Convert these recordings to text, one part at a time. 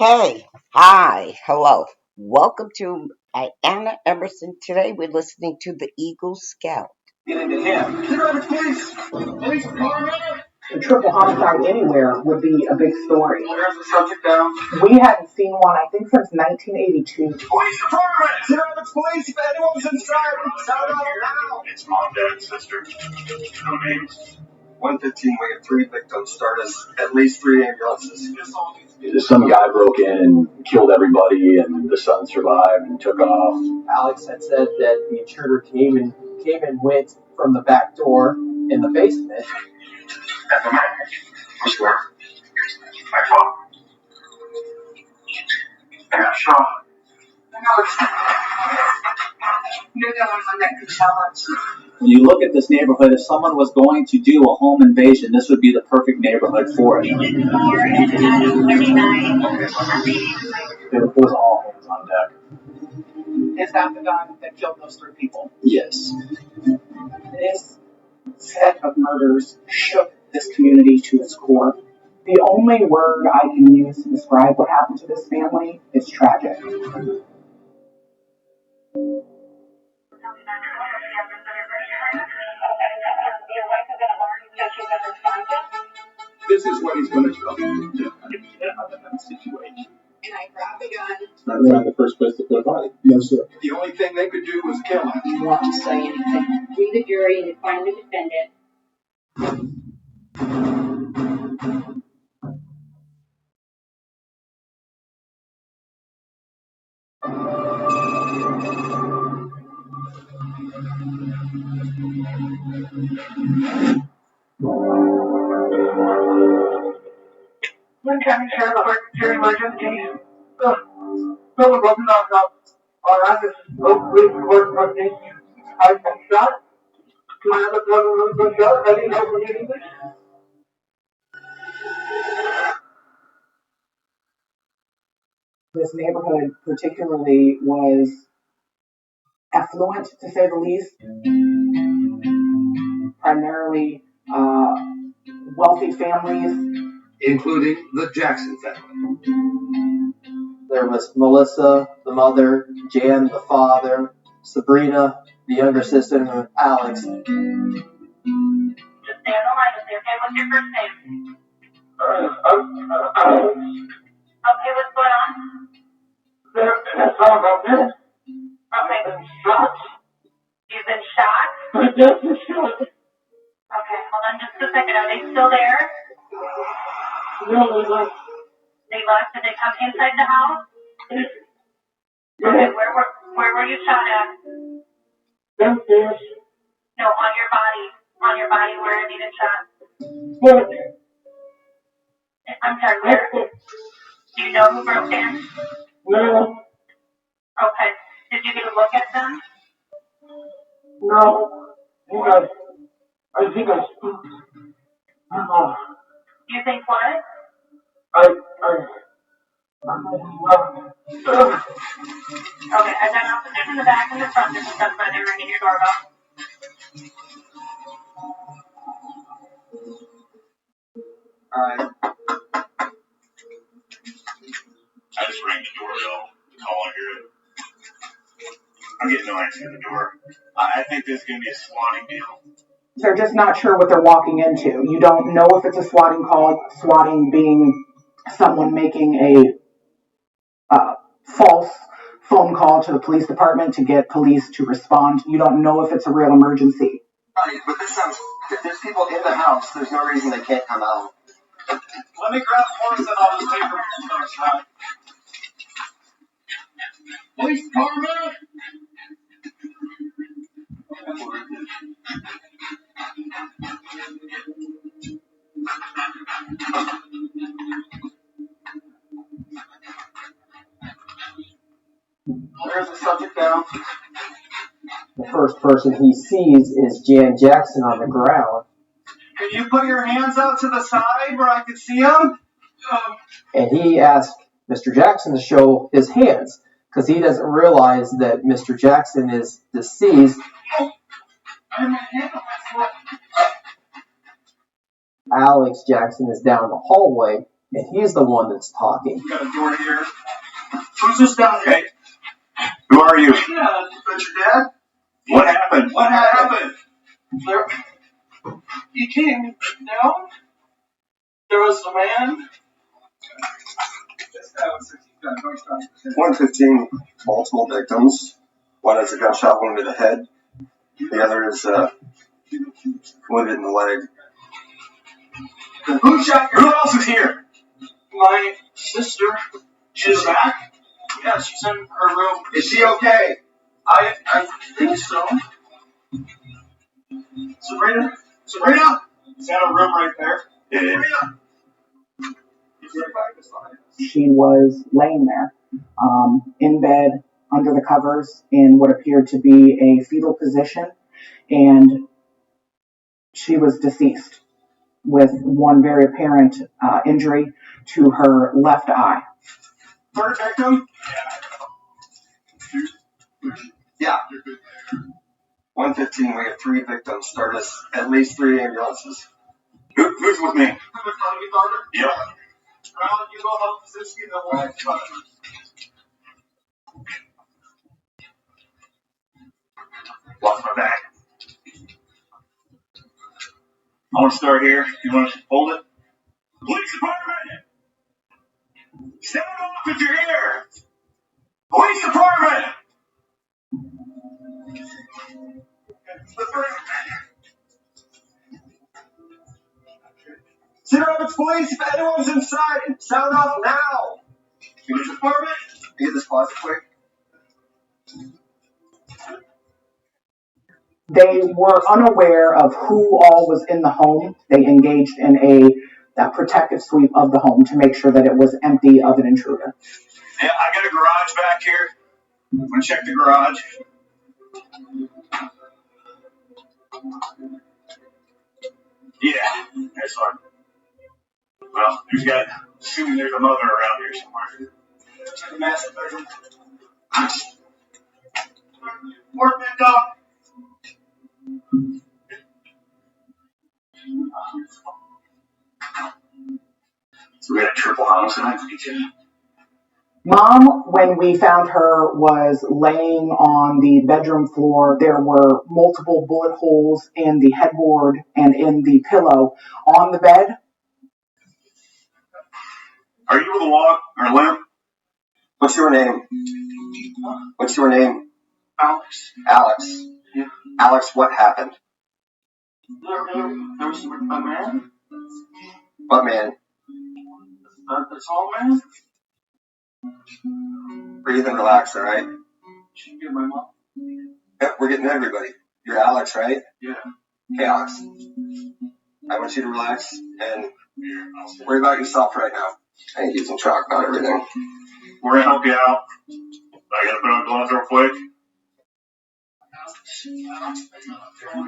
Hey, hi, hello. Welcome to Anna Emerson. Today we're listening to the Eagle Scout. Getting to him. Get on the police! Police car! A triple homicide anywhere would be a big story. Where's the subject down? We hadn't seen one, I think, since 1982. Police department! Get on the police if anyone's inside! Shout out now! It's mom, dad, sister. No names. 115, we have 3 victims. Start us at least 3 ambulances. Some guy broke in and killed everybody, and the son survived and took off. Alex had said that the intruder came and went from the back door in the basement. At the moment, I swear. I fought. I got shot. You're the only one that can tell us. When you look at this neighborhood, if someone was going to do a home invasion, this would be the perfect neighborhood for it. It was all hands on deck. Is that the guy that killed those 3 people? Yes. This set of murders shook this community to its core. The only word I can use to describe what happened to this family is tragic. This is what he's going to do. Situation. And I grabbed the gun. We're not the first place to put a body. No, sir. The only thing they could do was kill him. Do you want to say anything? Read the jury and find the defendant. One County Sheriff Jury Emergency. Someone broke knocked up. Our address is Oak Ridge Court Property. I've been shot. My other brother was been shot. I didn't know for English. This neighborhood particularly was affluent, to say the least. Primarily wealthy families. Including the Jackson family. There was Melissa, the mother, Jan, the father, Sabrina, the younger sister, and Alex. Just stay on the line with me, okay? What's your first name? Okay, what's going on? That's all about this. Okay. Shot. You've been shot? Just a shot. Okay, hold on just a second. Are they still there? No, they left. They left? Did they come inside the house? Okay, where were you shot at? Downstairs. No, on your body. On your body, where have you been shot? What? I'm sorry, where? Do you know who broke in? No. Okay. Did you get a look at them? No. I think I spooked. You think what? Okay, I've got officers in the back and the front. This is done by they're ringing your doorbell. Alright. I just rang the doorbell. Call on here. I'm getting no answer to the door. I think this is going to be a swatting deal. They're just not sure what they're walking into. You don't know if it's a swatting call, swatting being someone making a false phone call to the police department to get police to respond. You don't know if it's a real emergency. Right, but this sounds, if there's people in the house, there's no reason they can't come out. Let me grab forms and I'll just take her from the outside. Police department! There's the subject down. The first person he sees is Jan Jackson on the ground. Can you put your hands out to the side where I can see them? And he asked Mr. Jackson to show his hands because he doesn't realize that Mr. Jackson is deceased. Alex Jackson is down the hallway And he's the one that's talking. We got a door here. Who's this down here? Hey, who are you? Yeah, that's your dad? What happened? What happened? He came down. There was a man. 115 multiple victims. One is a gunshot wound to the head. The other is wounded in the leg. Who shot? Who else is here? My sister. She's back? Yeah, she's in her room. Is she okay? I think so. Sabrina? Sabrina? Is that a room right there? Yeah. She was laying there, in bed, under the covers, in what appeared to be a fetal position, and she was deceased with one very apparent injury to her left eye. Third victim? Yeah. 115, we have 3 victims. Start us at least 3 ambulances. Who's with me? Yep. Well, you go help Ziski in the whole Lost my bag. I want to start here. You want to hold it? Police department! Stand off if you're here! Police department! Cedar Rapids Police, if anyone's inside, sound off now! Police department? Can you get this closet quick? They were unaware of who all was in the home. They engaged in a protective sweep of the home to make sure that it was empty of an intruder. Yeah, I got a garage back here. I'm going to check the garage. Yeah, that's fine. Well, assuming there's a mother around here somewhere. Check the master bedroom. Work that dog. So we got a triple homicide. Mom, when we found her, was laying on the bedroom floor. There were multiple bullet holes in the headboard and in the pillow on the bed. Are you able to walk or limp? What's your name? What's your name? Alex. Alex. Yeah. Alex, what happened? There was a man. What man? A tall man. Breathe and relax, all right? She can get my mom. Yep, we're getting everybody. You're Alex, right? Yeah. Okay, Alex. I want you to relax and worry about yourself right now. I need you to talk about everything. We're going to help you out. I got to put on gloves real quick.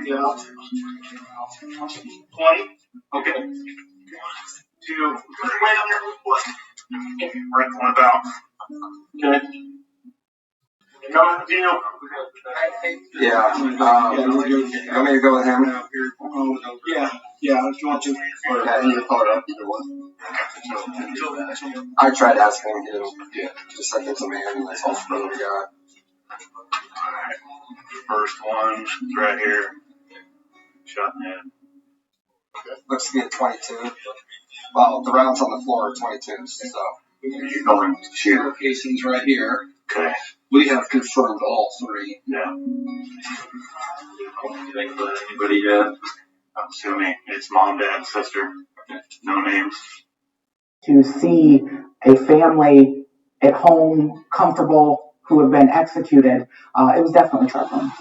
Yeah. 20. Okay. 1, 2, 3. Wait up here. Right, flip out. Okay. Coming with you. Yeah. You want me to go with him? Yeah. If you want to. Okay, you can call it up either one. I tried asking him. Just like it's a man, and that's all brother we got. Alright. First one, right here. Shot in the head. Looks to be a 22. Well, the rounds on the floor are 22s, so. You're going to shoot. Casings right here. Okay. We have confirmed all 3. Yeah. Anything about anybody yet? I'm assuming it's mom, dad, sister. No names. To see a family at home, comfortable, who have been executed, it was definitely troubling.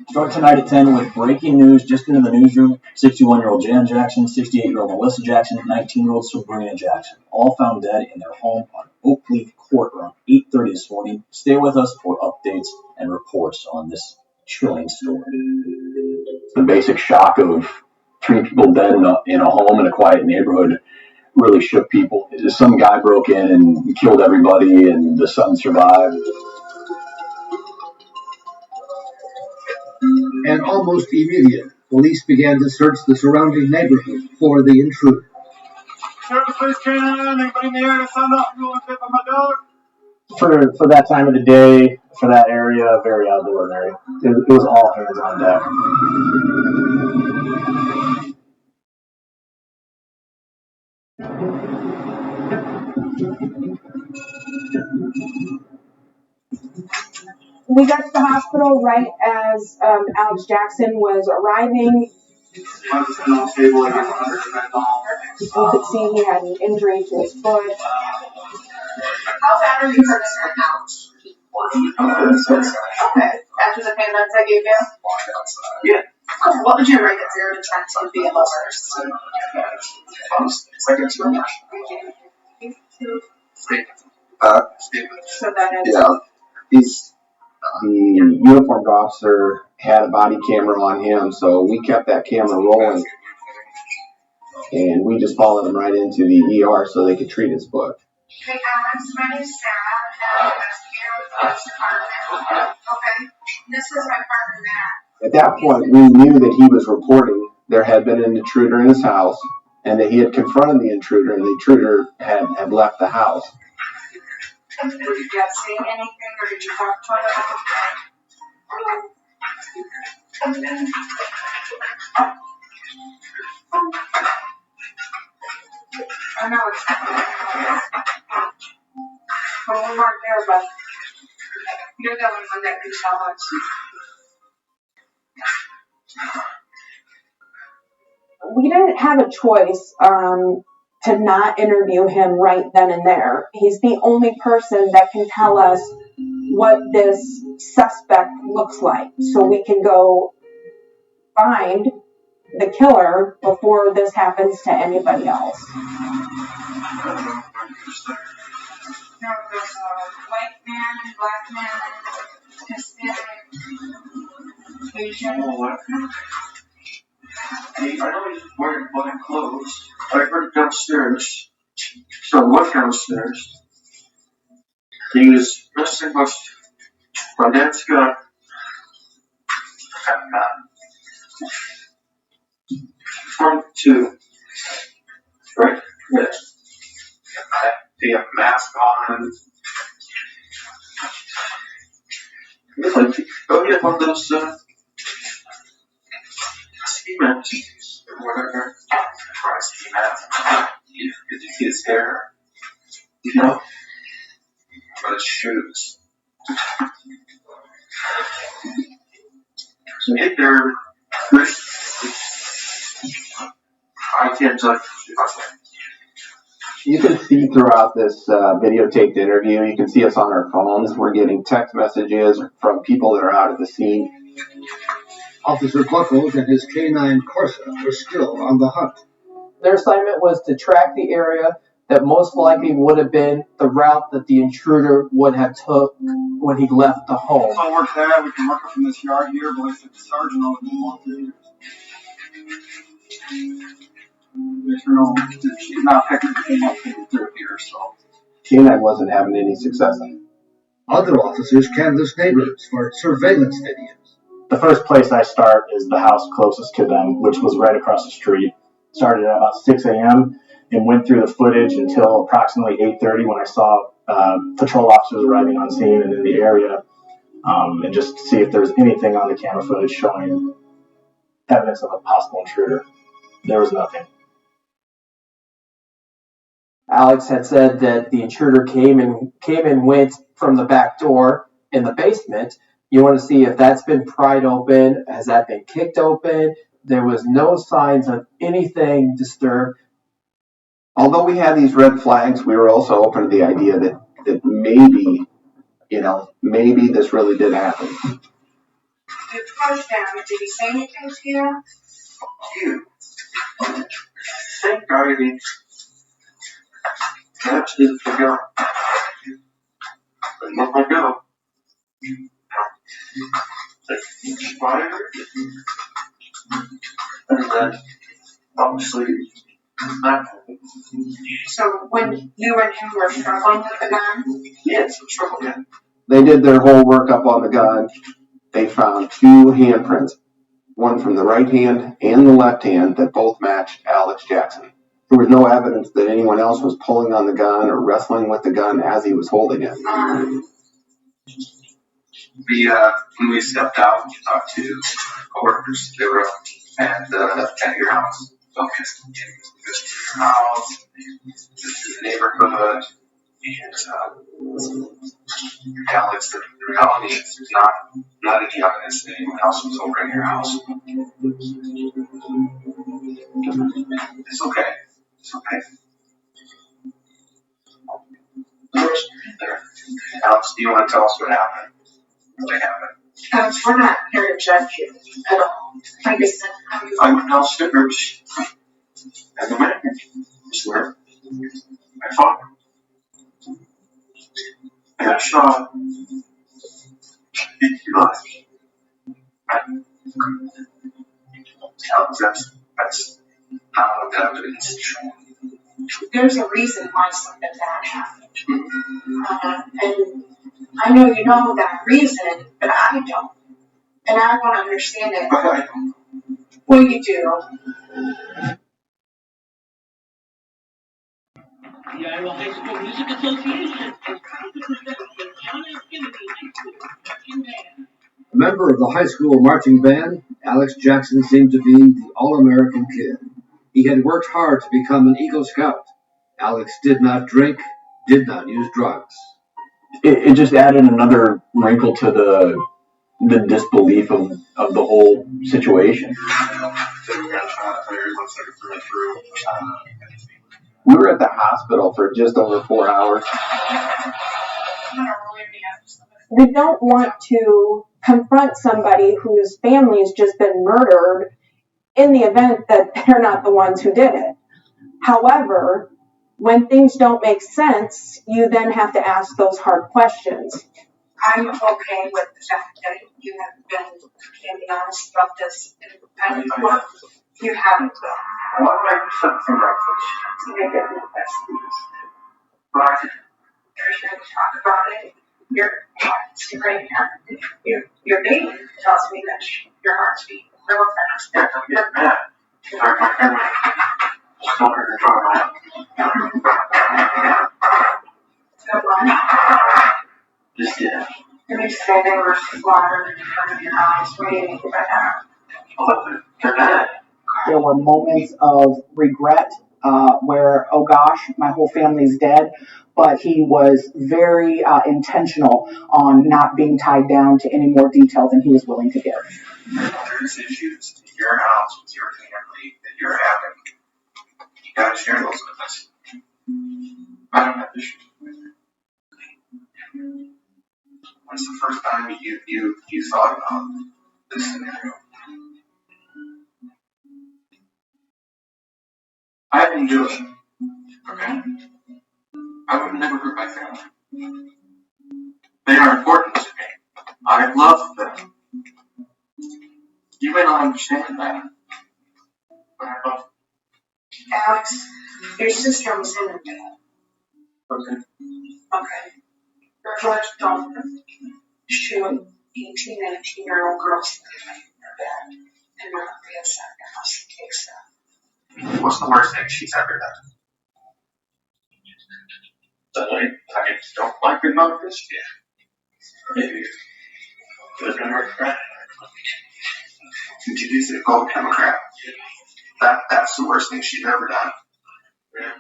Start tonight at 10 with breaking news just into the newsroom. 61-year-old Jan Jackson, 68-year-old Melissa Jackson, 19-year-old Sabrina Jackson, all found dead in their home on Oak Leaf Court around 8:30 this morning. Stay with us for updates and reports on this chilling story. The basic shock of 3 people dead in a home in a quiet neighborhood really shook people. Some guy broke in and killed everybody, and the son survived. And almost immediately, police began to search the surrounding neighborhood for the intruder. Sheriff's Police Canine, anybody in the area signed off for doing tip on my dog? For that time of the day, for that area, very ordinary. It was all hands on deck. We got to the hospital right as Alex Jackson was arriving. You could see he had an injury to his foot. How bad are you hurt right now? Okay. After the pain meds I gave you? Yeah. Cool. What would you rate it 0 to 10 on being lovers? It's like a 2. So that is. Yeah. The uniformed officer had a body camera on him, so we kept that camera rolling. And we just followed him right into the ER so they could treat his foot. Hey, Alex, my name's Sarah. I'm an investigator with the police department. Okay? This is my partner, Matt. At that point, we knew that he was reporting there had been an intruder in his house and that he had confronted the intruder and the intruder had left the house. Did you guys say anything or did you talk to him? I know it's well, we weren't there, but you're the only one that can tell us. We didn't have a choice to not interview him right then and there. He's the only person that can tell us what this suspect looks like, so we can go find the killer before this happens to anybody else. There was a white man, black man, Hispanic, Asian. I know he's wearing black clothes. I heard downstairs. So I went downstairs. He was missing my dad's gun. 42. Right? Yes. He had a mask on. He was like, oh, he had one of those ski masks or whatever. Try ski mask. Did you see his hair? No. But his shoes. So get there. I can't tell you. You can see throughout this videotaped interview, you can see us on our phones. We're getting text messages from people that are out at the scene. Officer Buckles and his canine Corsa were still on the hunt. Their assignment was to track the area that most likely would have been the route that the intruder would have took when he left the home. So work that. We can work up from this yard here, but I said the sergeant only been 1 years. She's not picking up through here, so. Canine wasn't having any success. Other officers canvassed neighbors for surveillance videos. The first place I start is the house closest to them, which was right across the street. Started at about 6 a.m. and went through the footage until approximately 8:30 when I saw patrol officers arriving on scene and in the area, and just to see if there was anything on the camera footage showing evidence of a possible intruder. There was nothing. Alex had said that the intruder came and went from the back door in the basement. You want to see if that's been pried open. Has that been kicked open? There was no signs of anything disturbed. Although we had these red flags, we were also open to the idea that maybe, maybe this really did happen. You approached him. Did he say anything to you? You. Thank God he catch his gun. And let me go. Fire. And then, obviously, so when you and him were struggling with the gun? Yes, I'm struggling. They did their whole workup on the gun. They found 2 handprints, one from the right hand and the left hand, that both matched Alex Jackson. There was no evidence that anyone else was pulling on the gun or wrestling with the gun as he was holding it. When we stepped out, we talked to coworkers. They were at your house. Focused on your house, the neighborhood, and Alex, the reality is there's not any evidence that anyone else was over in your house. It's okay. It's okay. There. Alex, do you want to tell us what happened? What happened? We're not here to judge you at all. Like I said, I'm Mel Stickers. As a man, I swear. My father. I got shot. That's not what the evidence is showing. there's a reason why something bad happened. And I know you know that reason, but I don't. And I want to understand it. Okay. Well, you do. The Iowa High School Music Association has constituted the John F. Kennedy High School Marching Band. A member of the high school marching band, Alex Jackson seemed to be the all-American kid. He had worked hard to become an Eagle Scout. Alex did not drink, did not use drugs. It just added another wrinkle to the disbelief of the whole situation. We were at the hospital for just over 4 hours. We don't want to confront somebody whose family's just been murdered in the event that they're not the ones who did it. However, when things don't make sense, you then have to ask those hard questions. I'm okay with the fact that you have been completely honest about this. And what you haven't done. What am I for breakfast? To make it the best. But There's no talk about it. Your heart's right now. Your baby tells me that your heart's beating real fast. yeah, don't get mad. Start my family. Stop her control. So what? Just did. And you say there were slaughtered in front of your eyes. What do you think about that? Oh, they're bad. There were moments of regret where, oh gosh, my whole family's dead. But he was very intentional on not being tied down to any more detail than he was willing to give. There's issues in your house with your family that you're having. You gotta share those with us. I don't have issues with it. When's the first time you thought about this scenario? I didn't do it. Okay? I would never hurt my family. They are important to me. I love them. You may not understand that, but I love them. Alex, your sister was in the bed. Okay. Okay. Your judge don't shoot 18, 19-year-old girls in their bed and not be inside the house and takes them. What's the worst thing she's ever done? That I don't like her mother this year. Maybe living her crap. Introduce it called Democrat. That's the worst thing she's ever done. Yeah.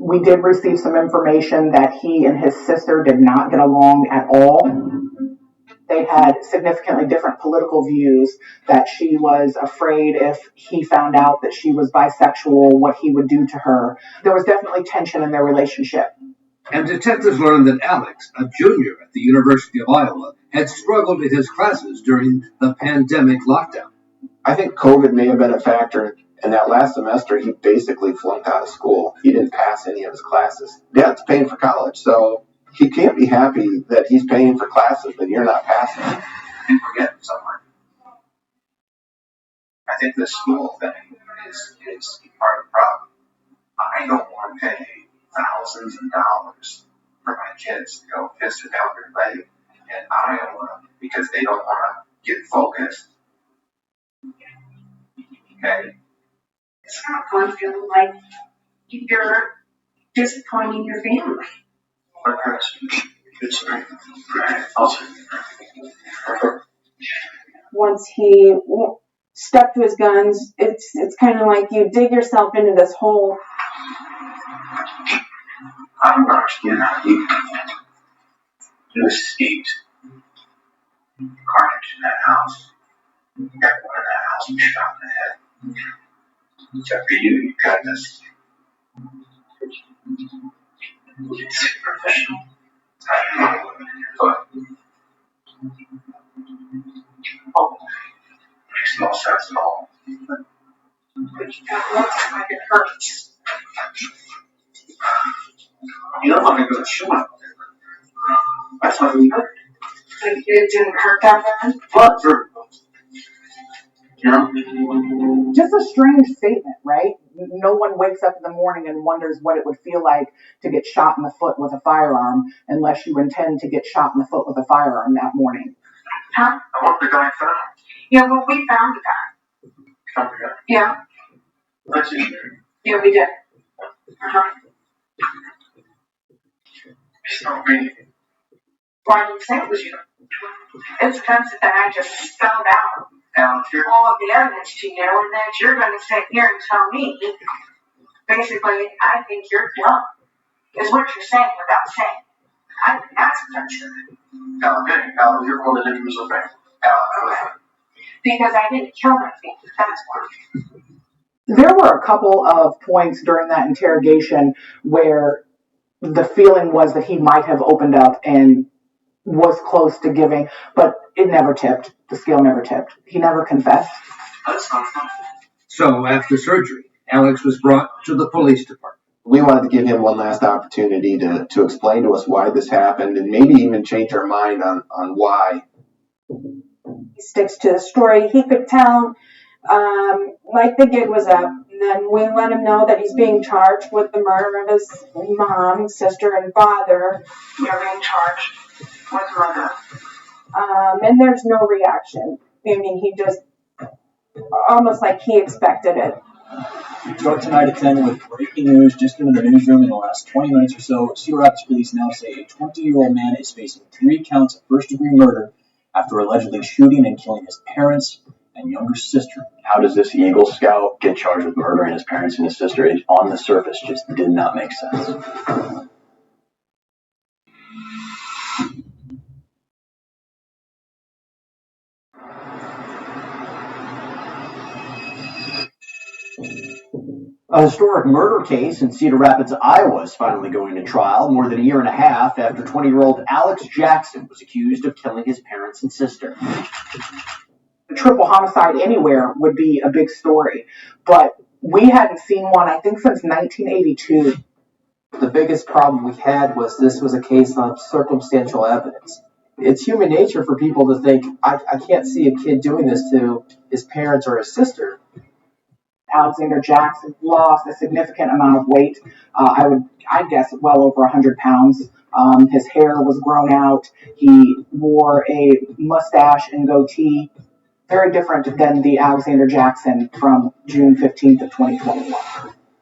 We did receive some information that he and his sister did not get along at all. They had significantly different political views, that she was afraid if he found out that she was bisexual, what he would do to her. There was definitely tension in their relationship. And detectives learned that Alex, a junior at the University of Iowa, had struggled in his classes during the pandemic lockdown. I think COVID may have been a factor. And that last semester, he basically flunked out of school. He didn't pass any of his classes. Dad's paying for college, so he can't be happy that he's paying for classes that you're not passing. And we're getting somewhere. I think this school thing is part of the problem. I don't want to pay thousands of dollars for my kids to go visit Elder Lake in Iowa because they don't want to get focused. Okay? It's not fun feeling like you're disappointing your family. My parents, good story. Also, Once he stuck to his guns, it's kind of like you dig yourself into this hole. I don't understand how you escaped carnage in that house. Everyone in that house was shot in the head. Except for you, you got this. It's professional. I don't know what in your foot. Oh, makes no sense at all. But that looks like it hurts. You don't want to go to shot. That's what we heard. It didn't hurt that bad? Blood for you know? Just a strange statement, right? No one wakes up in the morning and wonders what it would feel like to get shot in the foot with a firearm unless you intend to get shot in the foot with a firearm that morning. Huh? I want the guy found. Yeah, well, we found the guy. Found the guy. Yeah. That's interesting. Yeah, we did. Uh-huh. It's not me. Why do you say it was you? It's because that I just spelled out Alex, here. all of the evidence to you, and then you're going to sit here and tell me, basically, I think you're dumb, is what you're saying without saying. I think that's offensive. Alex, you're one of the victims of things. Alex. Because I didn't kill my family, that's why. There were a couple of points during that interrogation where the feeling was that he might have opened up and was close to giving, but it never tipped. The scale never tipped. He never confessed. That's not fun. So after surgery, Alex was brought to the police department. We wanted to give him one last opportunity to explain to us why this happened and maybe even change our mind on why. He sticks to the story he could tell. Like the gig was up, and then we let him know that he's being charged with the murder of his mom, sister, and father. You're being charged with murder. And there's no reaction. I mean, he just almost like he expected it. Start tonight at 10 with breaking news just into the newsroom in the last 20 minutes or so. Cedar Rapids police now say a 20-year-old man is facing 3 counts of first-degree murder after allegedly shooting and killing his parents and younger sister. How does this Egle Scout get charged with murdering his parents and his sister? It, on the surface, just did not make sense. A historic murder case in Cedar Rapids, Iowa is finally going to trial more than a year and a half after 20-year-old Alex Jackson was accused of killing his parents and sister. A triple homicide anywhere would be a big story, but we hadn't seen one, I think, since 1982. The biggest problem we had was this was a case of circumstantial evidence. It's human nature for people to think, I can't see a kid doing this to his parents or his sister. Alexander Jackson lost a significant amount of weight. I'd guess well over 100 pounds. His hair was grown out. He wore a mustache and goatee. Very different than the Alexander Jackson from June 15th of 2021.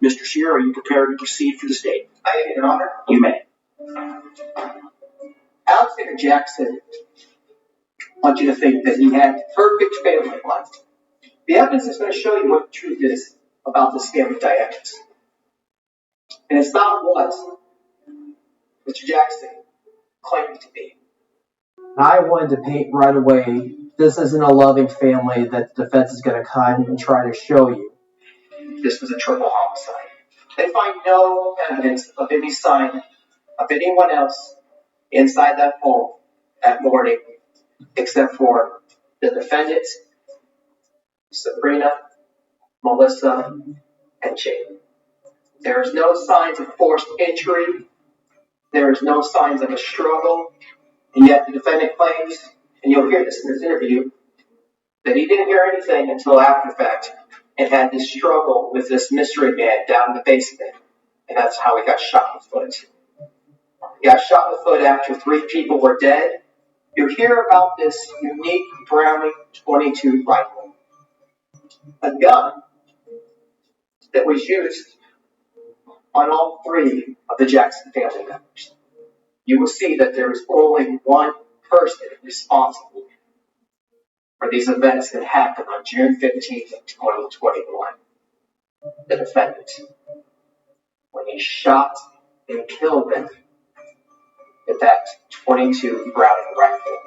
Mr. Shear, are you prepared to proceed for the state? I am, Your Honor. You may. Alexander Jackson, I want you to think that he had perfect family life. The evidence is going to show you what the truth is about this family dynamics. And it's not what Mr. Jackson claimed to be. I wanted to paint right away, this isn't a loving family that the defense is going to come and try to show you. This was a triple homicide. They find no evidence of any sign of anyone else inside that home that morning except for the defendant, Sabrina, Melissa, and Jane. There is no signs of forced entry. There is no signs of a struggle. And yet the defendant claims, and you'll hear this in this interview, that he didn't hear anything until after the fact and had this struggle with this mystery man down in the basement. And that's how he got shot in the foot. He got shot in the foot after 3 people were dead. You hear about this unique Browning 22 rifle, a gun that was used on all three of the Jackson family members, you will see that there is only one person responsible for these events that happened on June 15th of 2021. The defendant, when he shot and killed them with that .22 Browning rifle.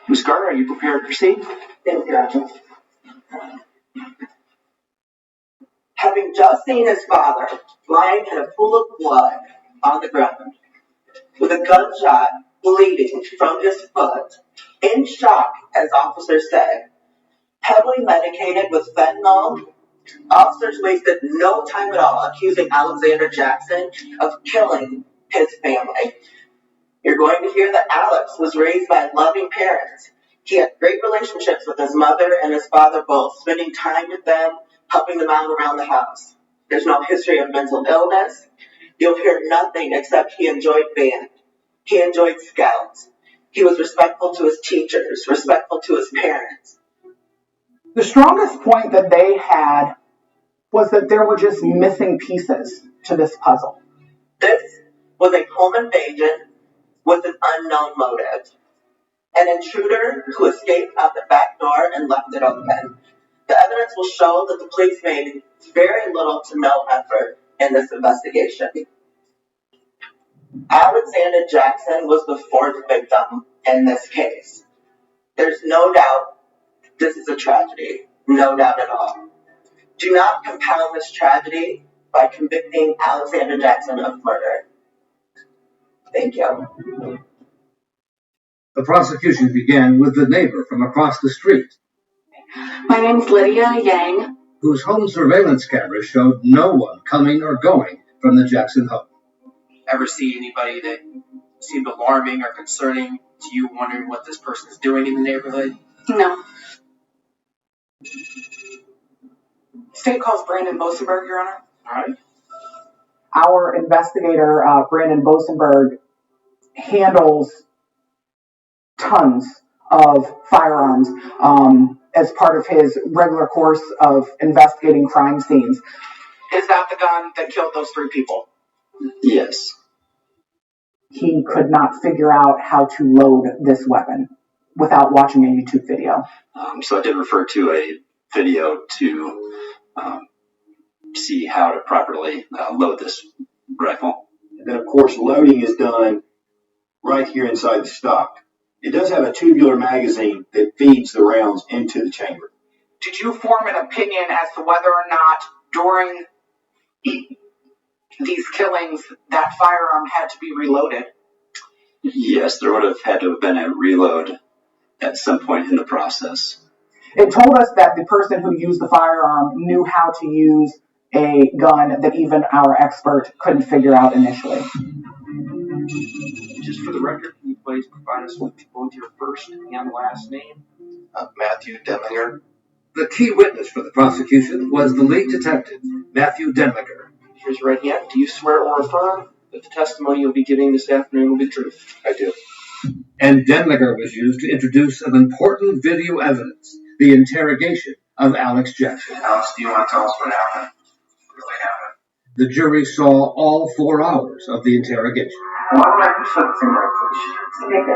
Ms. Garner, are you prepared to proceed? Thank you, Roger. Having just seen his father lying in a pool of blood on the ground, with a gunshot bleeding from his foot, in shock, as officers said, heavily medicated with fentanyl, officers wasted no time at all accusing Alexander Jackson of killing his family. You're going to hear that Alex was raised by loving parents. He had great relationships with his mother and his father both, spending time with them, helping them out around the house. There's no history of mental illness. You'll hear nothing except he enjoyed band. He enjoyed scouts. He was respectful to his teachers, respectful to his parents. The strongest point that they had was that there were just missing pieces to this puzzle. This was a home invasion with an unknown motive. An intruder who escaped out the back door and left it open. The evidence will show that the police made very little to no effort in this investigation. Alexander Jackson was the fourth victim in this case. There's no doubt this is a tragedy. No doubt at all. Do not compound this tragedy by convicting Alexander Jackson of murder. Thank you. The prosecution began with the neighbor from across the street, My name's Lydia Yang. whose home surveillance camera showed no one coming or going from the Jackson home. Ever see anybody that seemed alarming or concerning to you, wondering what this person is doing in the neighborhood? No. State calls Brandon Bosenberg, Your Honor. All right. Our investigator, Brandon Bosenberg, handles tons of firearms as part of his regular course of investigating crime scenes. Is that the gun that killed those three people? Yes. He could not figure out how to load this weapon without watching a YouTube video. So I did refer to a video to see how to properly load this rifle. And then, of course, loading is done right here inside the stock. It does have a tubular magazine that feeds the rounds into the chamber. Did you form an opinion as to whether or not during these killings that firearm had to be reloaded? Yes, there would have had to have been a reload at some point in the process. It told us that the person who used the firearm knew how to use a gun that even our expert couldn't figure out initially. Just for the record, can you please provide us with both your first and last name? Matthew Demlinger. The key witness for the prosecution was the lead detective, Matthew Denlinger. Here's your right hand. Do you swear or affirm that the testimony you'll be giving this afternoon will be the truth? I do. And Denlinger was used to introduce some important video evidence, the interrogation of Alex Jackson. Alex, do you want to tell us what happened? What really happened? The jury saw all 4 hours of the interrogation. Why would I do something like this? To make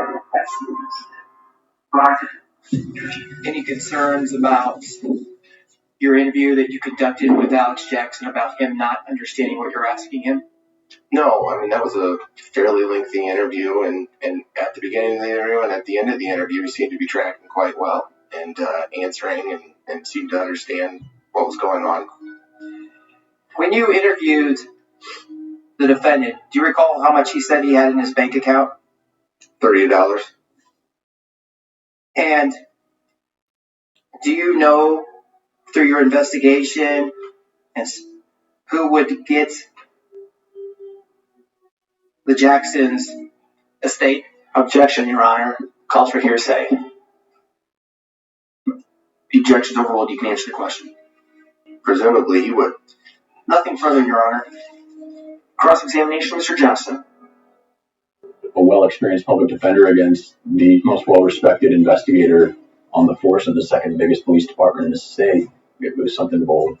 it Any concerns about your interview that you conducted with Alex Jackson about him not understanding what you're asking him? No, I mean, that was a fairly lengthy interview, and at the beginning of the interview and at the end of the interview, he seemed to be tracking quite well and answering and seemed to understand what was going on. When you interviewed the defendant, do you recall how much he said he had in his bank account? $30. And do you know through your investigation and who would get the Jacksons' estate? Objection, Your Honor. Calls for hearsay. The objection's overruled. You can answer the question. Presumably, he would. Nothing further, Your Honor. Cross-examination, Mr. Johnson. A well-experienced public defender against the most well-respected investigator on the force of the second biggest police department in the state. It was something bold.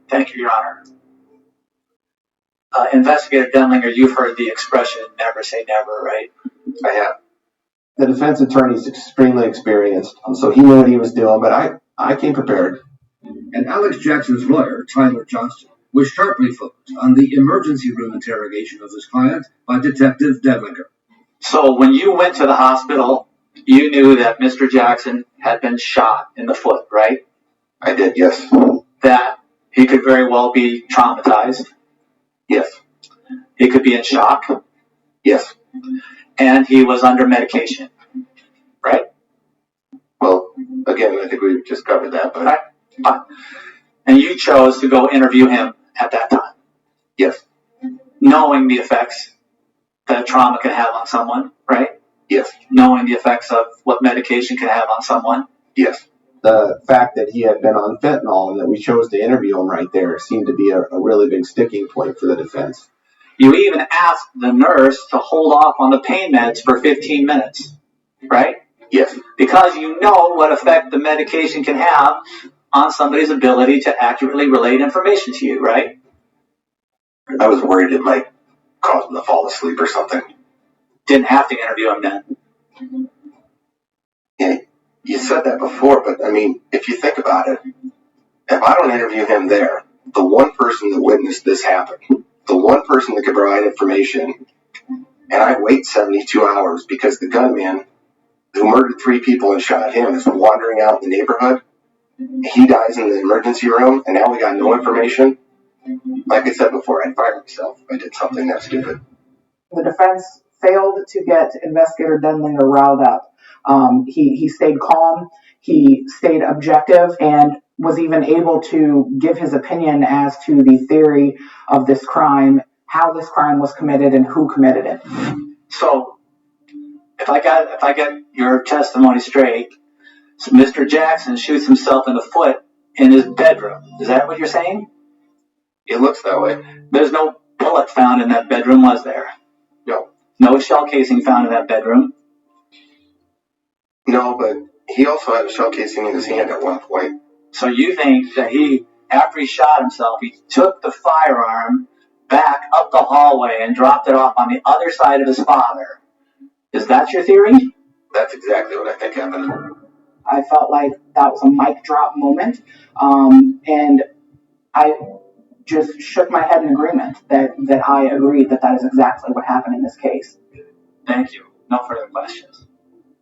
Thank you, Your Honor. Investigator Denlinger, you've heard the expression never say never, right? I have. The defense attorney is extremely experienced, so he knew what he was doing, but I came prepared. And Alex Jackson's lawyer, Tyler Johnston, was sharply focused on the emergency room interrogation of his client by Detective Denlinger. So when you went to the hospital, you knew that Mr. Jackson had been shot in the foot, right? I did, yes. That he could very well be traumatized. Yes. He could be in shock. Yes. And he was under medication, right? Well, again, I think we just covered that, but... Right. And you chose to go interview him at that time? Yes. Knowing the effects that trauma can have on someone, right? Yes. Knowing the effects of what medication can have on someone? Yes. The fact that he had been on fentanyl and that we chose to interview him right there seemed to be a really big sticking point for the defense. You even asked the nurse to hold off on the pain meds for 15 minutes, right? Yes. Because you know what effect the medication can have on somebody's ability to accurately relate information to you, right? I was worried it might cause him to fall asleep or something. Didn't have to interview him then. Yeah, you said that before, but I mean, if you think about it, if I don't interview him there, the one person that witnessed this happen, the one person that could provide information, and I wait 72 hours because the gunman who murdered 3 people and shot him is wandering out in the neighborhood. He dies in the emergency room, and now we got no information. Like I said before, I'd fire myself if I did something that stupid. The defense failed to get Investigator Denlinger riled up. He stayed calm, he stayed objective, and was even able to give his opinion as to the theory of this crime, how this crime was committed, and who committed it. So, if I get your testimony straight, so Mr. Jackson shoots himself in the foot in his bedroom. Is that what you're saying? It looks that way. There's no bullet found in that bedroom, was there? No. No shell casing found in that bedroom? No, but he also had a shell casing in his hand at one point. So you think that after he shot himself, he took the firearm back up the hallway and dropped it off on the other side of his father. Is that your theory? That's exactly what I think happened. I felt like that was a mic drop moment, and I just shook my head in agreement that I agreed that is exactly what happened in this case. Thank you. No further questions.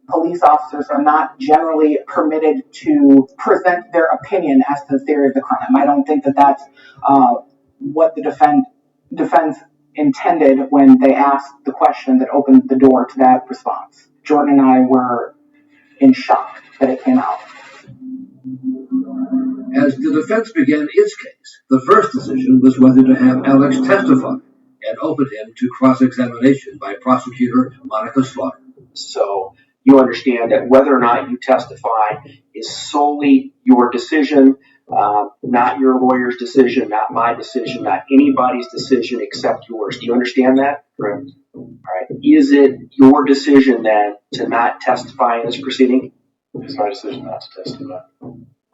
Police officers are not generally permitted to present their opinion as to the theory of the crime. I don't think that that's what the defense intended when they asked the question that opened the door to that response. Jordan and I were in shock that it came out. As the defense began its case, the first decision was whether to have Alex testify and open him to cross-examination by prosecutor Monica Slaughter. So you understand that whether or not you testify is solely your decision, not your lawyer's decision, not my decision, not anybody's decision except yours. Do you understand that? Correct. All right. Is it your decision then to not testify in this proceeding? It's my decision not to testify.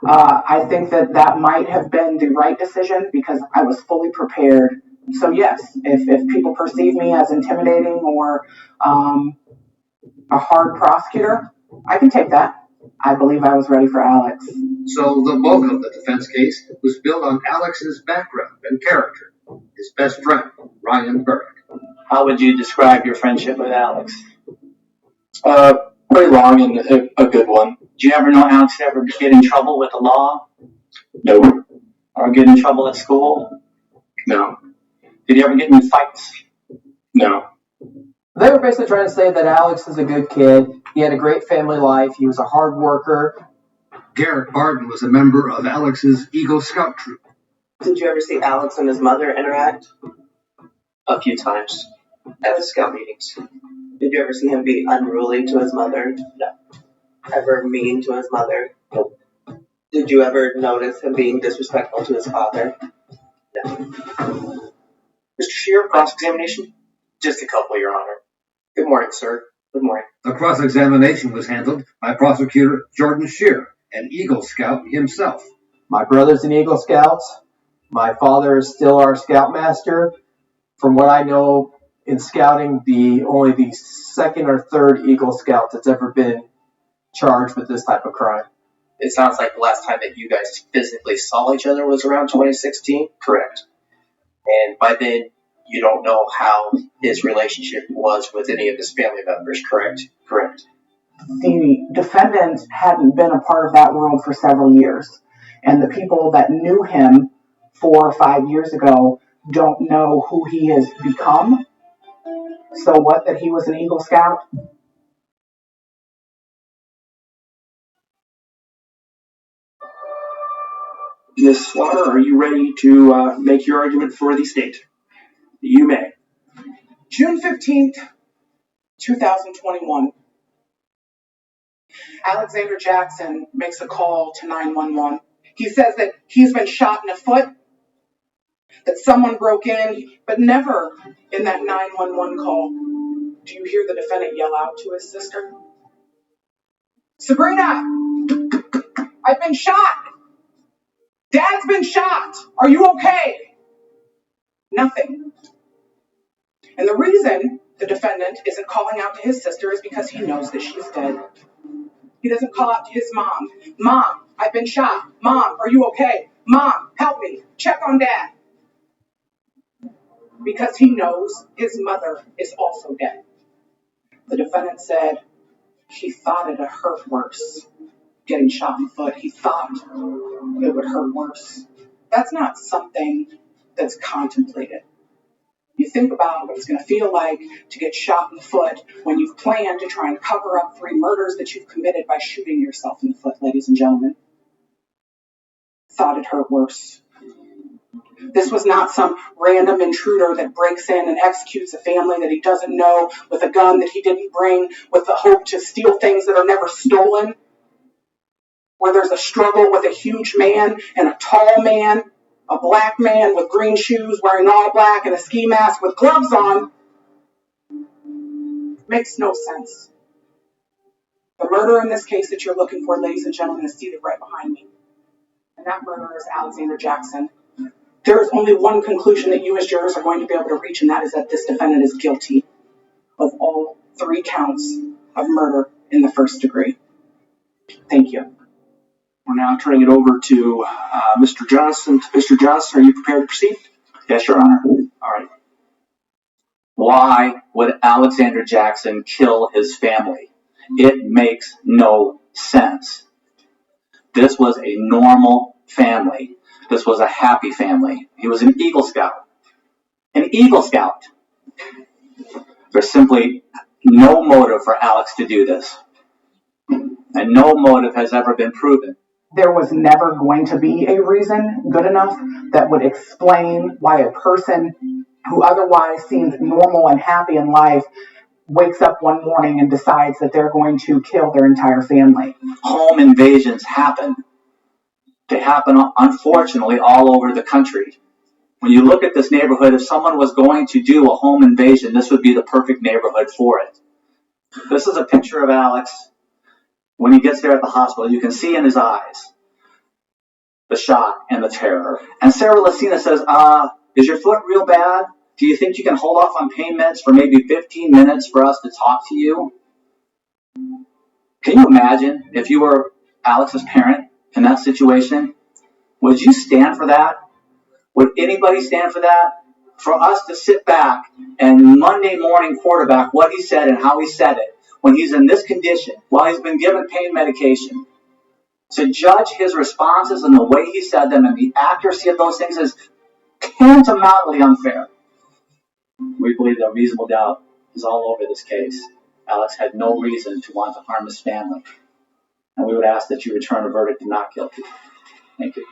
I think that might have been the right decision because I was fully prepared. So yes, if people perceive me as intimidating or a hard prosecutor, I can take that. I believe I was ready for Alex. So the bulk of the defense case was built on Alex's background and character, his best friend, Ryan Burke. How would you describe your friendship with Alex? Pretty long and a good one. Did you ever know Alex ever get in trouble with the law? No. Or get in trouble at school? No. Did he ever get in fights? No. They were basically trying to say that Alex is a good kid. He had a great family life. He was a hard worker. Garrett Barden was a member of Alex's Egle Scout troop. Did you ever see Alex and his mother interact? A few times. At the scout meetings. Did you ever see him be unruly to his mother? No. Ever mean to his mother? Nope. Did you ever notice him being disrespectful to his father? No. Mr. Shear, cross-examination? Just a couple, Your Honor. Good morning, sir. Good morning. The cross-examination was handled by prosecutor Jordan Shear an Eagle Scout himself. My brother's an Eagle Scout. My father is still our scoutmaster. From what I know in scouting, only the second or third Eagle Scout that's ever been charged with this type of crime. It sounds like the last time that you guys physically saw each other was around 2016? Correct. And by then, you don't know how his relationship was with any of his family members, correct? Correct. The defendant hadn't been a part of that world for several years. And the people that knew him 4 or 5 years ago don't know who he has become. So what, that he was an Eagle Scout? Ms. Slaughter, are you ready to make your argument for the state? You may. June 15th, 2021. Alexander Jackson makes a call to 911. He says that he's been shot in the foot, that someone broke in, but never in that 911 call do you hear the defendant yell out to his sister, "Sabrina, I've been shot. Dad's been shot. Are you okay?" Nothing. And the reason the defendant isn't calling out to his sister is because he knows that she's dead. He doesn't call out to his mom. "Mom, I've been shot. Mom, are you okay? Mom, help me. Check on Dad." Because he knows his mother is also dead. The defendant said he thought it'd hurt worse. Getting shot in the foot, he thought it would hurt worse. That's not something that's contemplated. You think about what it's going to feel like to get shot in the foot when you've planned to try and cover up 3 murders that you've committed by shooting yourself in the foot, ladies and gentlemen. Thought it hurt worse. This was not some random intruder that breaks in and executes a family that he doesn't know with a gun that he didn't bring with the hope to steal things that are never stolen. Where there's a struggle with a huge man and a tall man, a black man with green shoes wearing all black and a ski mask with gloves on. Makes no sense. The murderer in this case that you're looking for, ladies and gentlemen, is seated right behind me. And that murderer is Alexander Jackson. There is only one conclusion that you as jurors are going to be able to reach, and that is that this defendant is guilty of all 3 counts of murder in the first degree. Thank you. We're now turning it over to Mr. Johnson. Mr. Johnson, are you prepared to proceed? Yes, Your Honor. All right. Why would Alexander Jackson kill his family? It makes no sense. This was a normal family. This was a happy family. He was an Eagle Scout. An Eagle Scout. There's simply no motive for Alex to do this. And no motive has ever been proven. There was never going to be a reason good enough that would explain why a person who otherwise seemed normal and happy in life wakes up one morning and decides that they're going to kill their entire family. Home invasions happen. They happen, unfortunately, all over the country. When you look at this neighborhood, if someone was going to do a home invasion, this would be the perfect neighborhood for it. This is a picture of Alex when he gets there at the hospital. You can see in his eyes the shock and the terror. And Sarah Lucina says, is your foot real bad? Do you think you can hold off on pain meds for maybe 15 minutes for us to talk to you? Can you imagine if you were Alex's parent in that situation? Would you stand for that? Would anybody stand for that? For us to sit back and Monday morning quarterback what he said and how he said it when he's in this condition, while he's been given pain medication, to judge his responses and the way he said them and the accuracy of those things is tantamountably unfair. We believe that reasonable doubt is all over this case. Alex had no reason to want to harm his family. And we would ask that you return a verdict of not guilty. Thank you.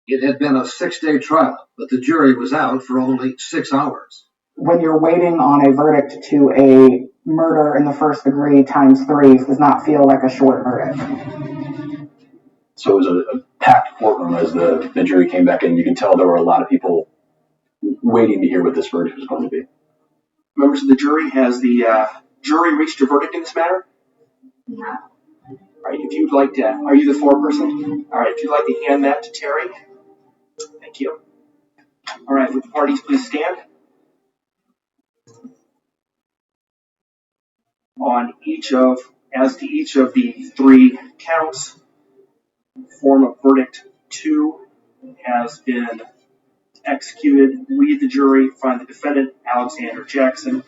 It had been a 6-day trial, but the jury was out for only 6 hours. When you're waiting on a verdict to a murder in the first degree times 3 does not feel like a short verdict. So it was a packed courtroom as the jury came back in. You can tell there were a lot of people waiting to hear what this verdict was going to be. Members of the jury, has the jury reached a verdict in this matter? Yeah. All right, if you'd like to, are you the foreperson? All right, if you'd like to hand that to Terry. Thank you. All right, would the parties please stand? As to each of the three counts, form of verdict 2 has been executed. We, the jury, find the defendant, Alexander Jackson,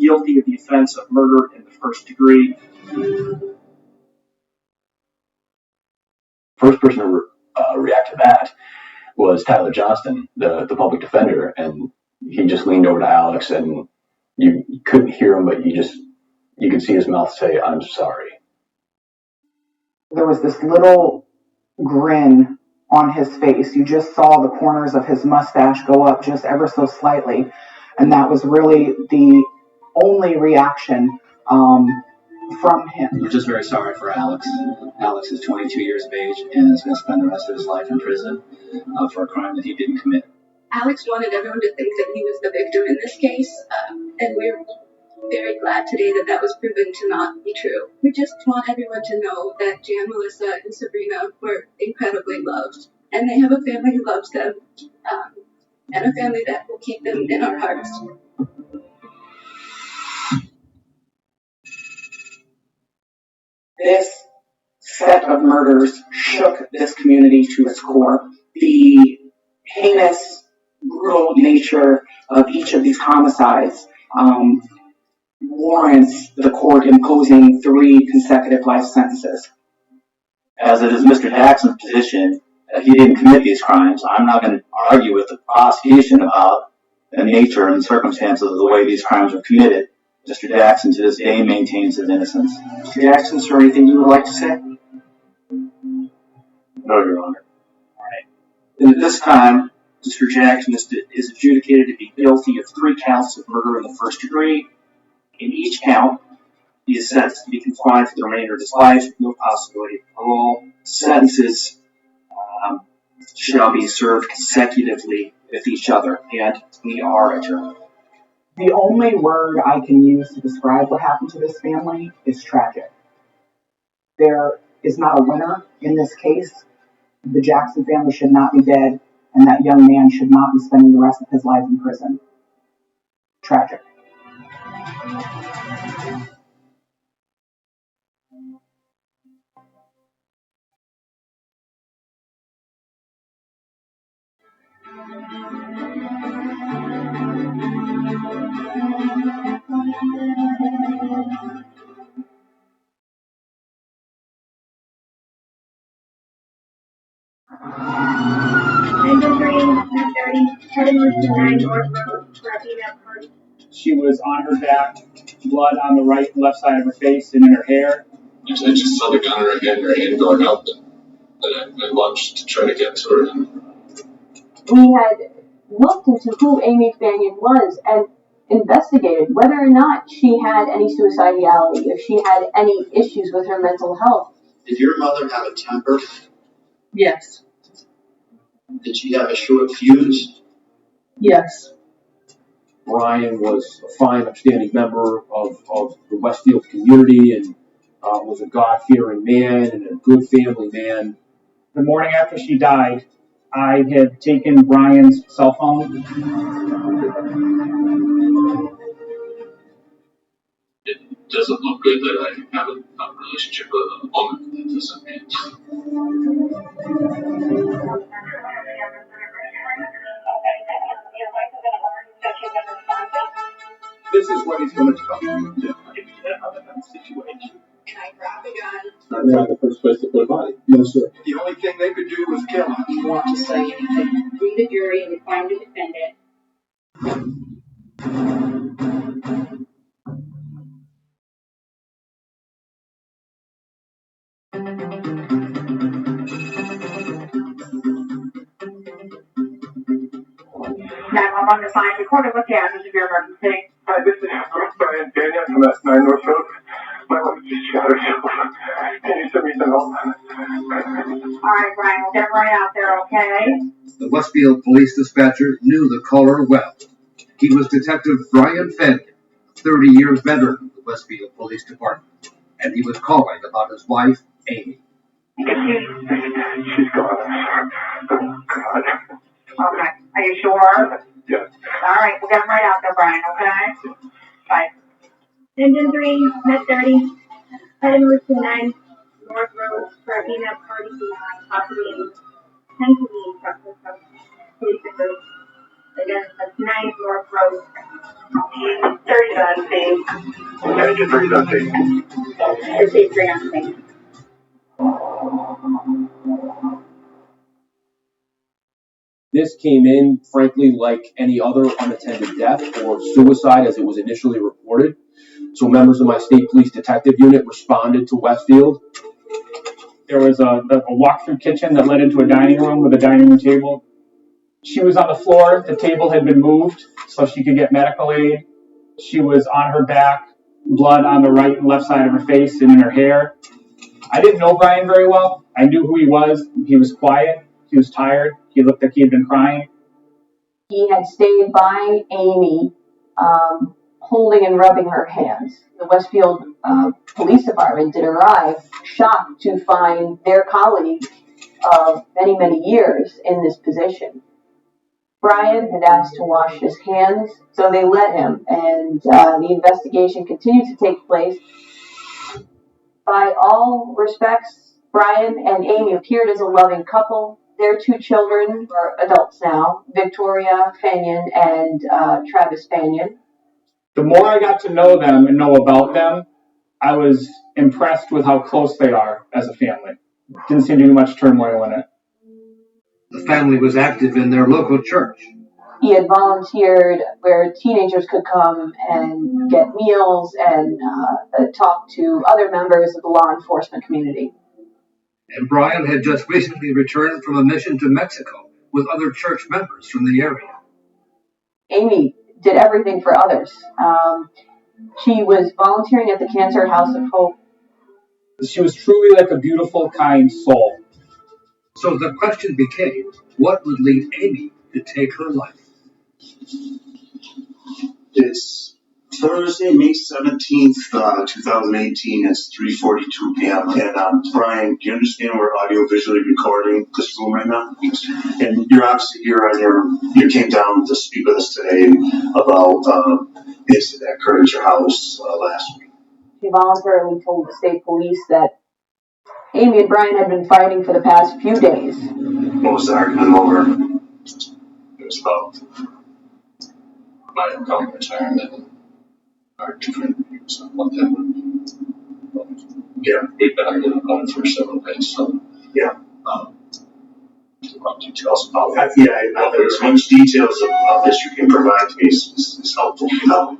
guilty of the offense of murder in the first degree. First person to react to that was Tyler Johnston, the public defender, and he just leaned over to Alex, and you couldn't hear him, but you could see his mouth say, "I'm sorry." There was this little grin on his face. You just saw the corners of his mustache go up just ever so slightly, and that was really the only reaction from him. We're just very sorry for Alex. Alex is 22 years of age and is going to spend the rest of his life in prison for a crime that he didn't commit. Alex wanted everyone to think that he was the victim in this case, and we're very glad today that that was proven to not be true. We just want everyone to know that Jan, Melissa, and Sabrina were incredibly loved, and they have a family who loves them, and a family that will keep them in our hearts. This set of murders shook this community to its core. The heinous, brutal nature of each of these homicides warrants the court imposing 3 consecutive life sentences. As it is Mr. Jackson's position that he didn't commit these crimes, I'm not going to argue with the prosecution about the nature and circumstances of the way these crimes were committed. Mr. Jackson to this day maintains his innocence. Mr. Jackson, is there anything you would like to say? No, Your Honor. All right. And at this time, Mr. Jackson is adjudicated to be guilty of 3 counts of murder in the first degree. In each count, he is sentenced to be confined for the remainder of his life with no possibility of parole. Sentences shall be served consecutively with each other, and we are adjourned. The only word I can use to describe what happened to this family is tragic. There is not a winner in this case. The Jackson family should not be dead, and that young man should not be spending the rest of his life in prison. Tragic. She was on her back, blood on the right and left side of her face and in her hair. I just saw the gun in her hand and her hand going up, and I lunged to try to get to her. We had looked into who Amy Fanyon was and investigated whether or not she had any suicidality, if she had any issues with her mental health. Did your mother have a temper? Yes. Did she have a short fuse? Yes. Brian was a fine, upstanding member of the Westfield community and was a God-fearing man and a good family man. The morning after she died, I had taken Brian's cell phone. It doesn't look good that I have a relationship with a woman that doesn't mean. This is what he's going to tell you. Situation. And I grabbed a gun. That's not the first place to put a body. No, sir. The only thing they could do was kill him. Do you want to say anything? We, the jury, and find the defendant. On the sign recorded with the address of your emergency. Hi, this is Brian Daniel from S9 North Road. My wife just shot herself. Can you send me some help? All right, Brian, we'll get right out there, okay? The Westfield police dispatcher knew the caller well. He was Detective Brian Fenn, a 30-year veteran of the Westfield Police Department, and he was calling about his wife, Amy. She's gone. Oh, God. Okay. Are you sure? Yeah. All right. We'll get him right out there, Brian, okay? Bye. Engine 3, Med 30, item route 9, North Road, for a female party to possibly in 10 to be instructed from police group. Again, that's 9 North Road. 30 on scene. Engine 3's on scene. It's a 3 on scene. This came in, frankly, like any other unattended death or suicide as it was initially reported. So members of my state police detective unit responded to Westfield. There was a walk-through kitchen that led into a dining room with a dining room table. She was on the floor. The table had been moved so she could get medical aid. She was on her back, blood on the right and left side of her face and in her hair. I didn't know Brian very well. I knew who he was. He was quiet. He was tired. He looked like he had been crying. He had stayed by Amy, holding and rubbing her hands. The Westfield Police Department did arrive, shocked to find their colleague of many, many years in this position. Brian had asked to wash his hands, so they let him, and the investigation continued to take place. By all respects, Brian and Amy appeared as a loving couple. Their 2 children are adults now, Victoria Fanyon and Travis Fanyon. The more I got to know them and know about them, I was impressed with how close they are as a family. Didn't seem to be much turmoil in it. The family was active in their local church. He had volunteered where teenagers could come and get meals and talk to other members of the law enforcement community. And Brian had just recently returned from a mission to Mexico with other church members from the area. Amy did everything for others. She was volunteering at the Cancer House of Hope. She was truly like a beautiful, kind soul. So the question became, what would lead Amy to take her life? It's Thursday, May 17th, 2018. It's 3:42 p.m. And Brian, do you understand we're audio-visually recording this room right now? And you're obviously here on you came down to speak with us today about the incident that occurred at your house last week. She voluntarily told the state police that Amy and Brian had been fighting for the past few days. What was the argument over? It was about my income retirement. Our different views on what that would mean. Yeah. We've been arguing about it for several days, so. Yeah. Do you want details about that? Yeah, as much details of this you can provide to me is helpful, you know.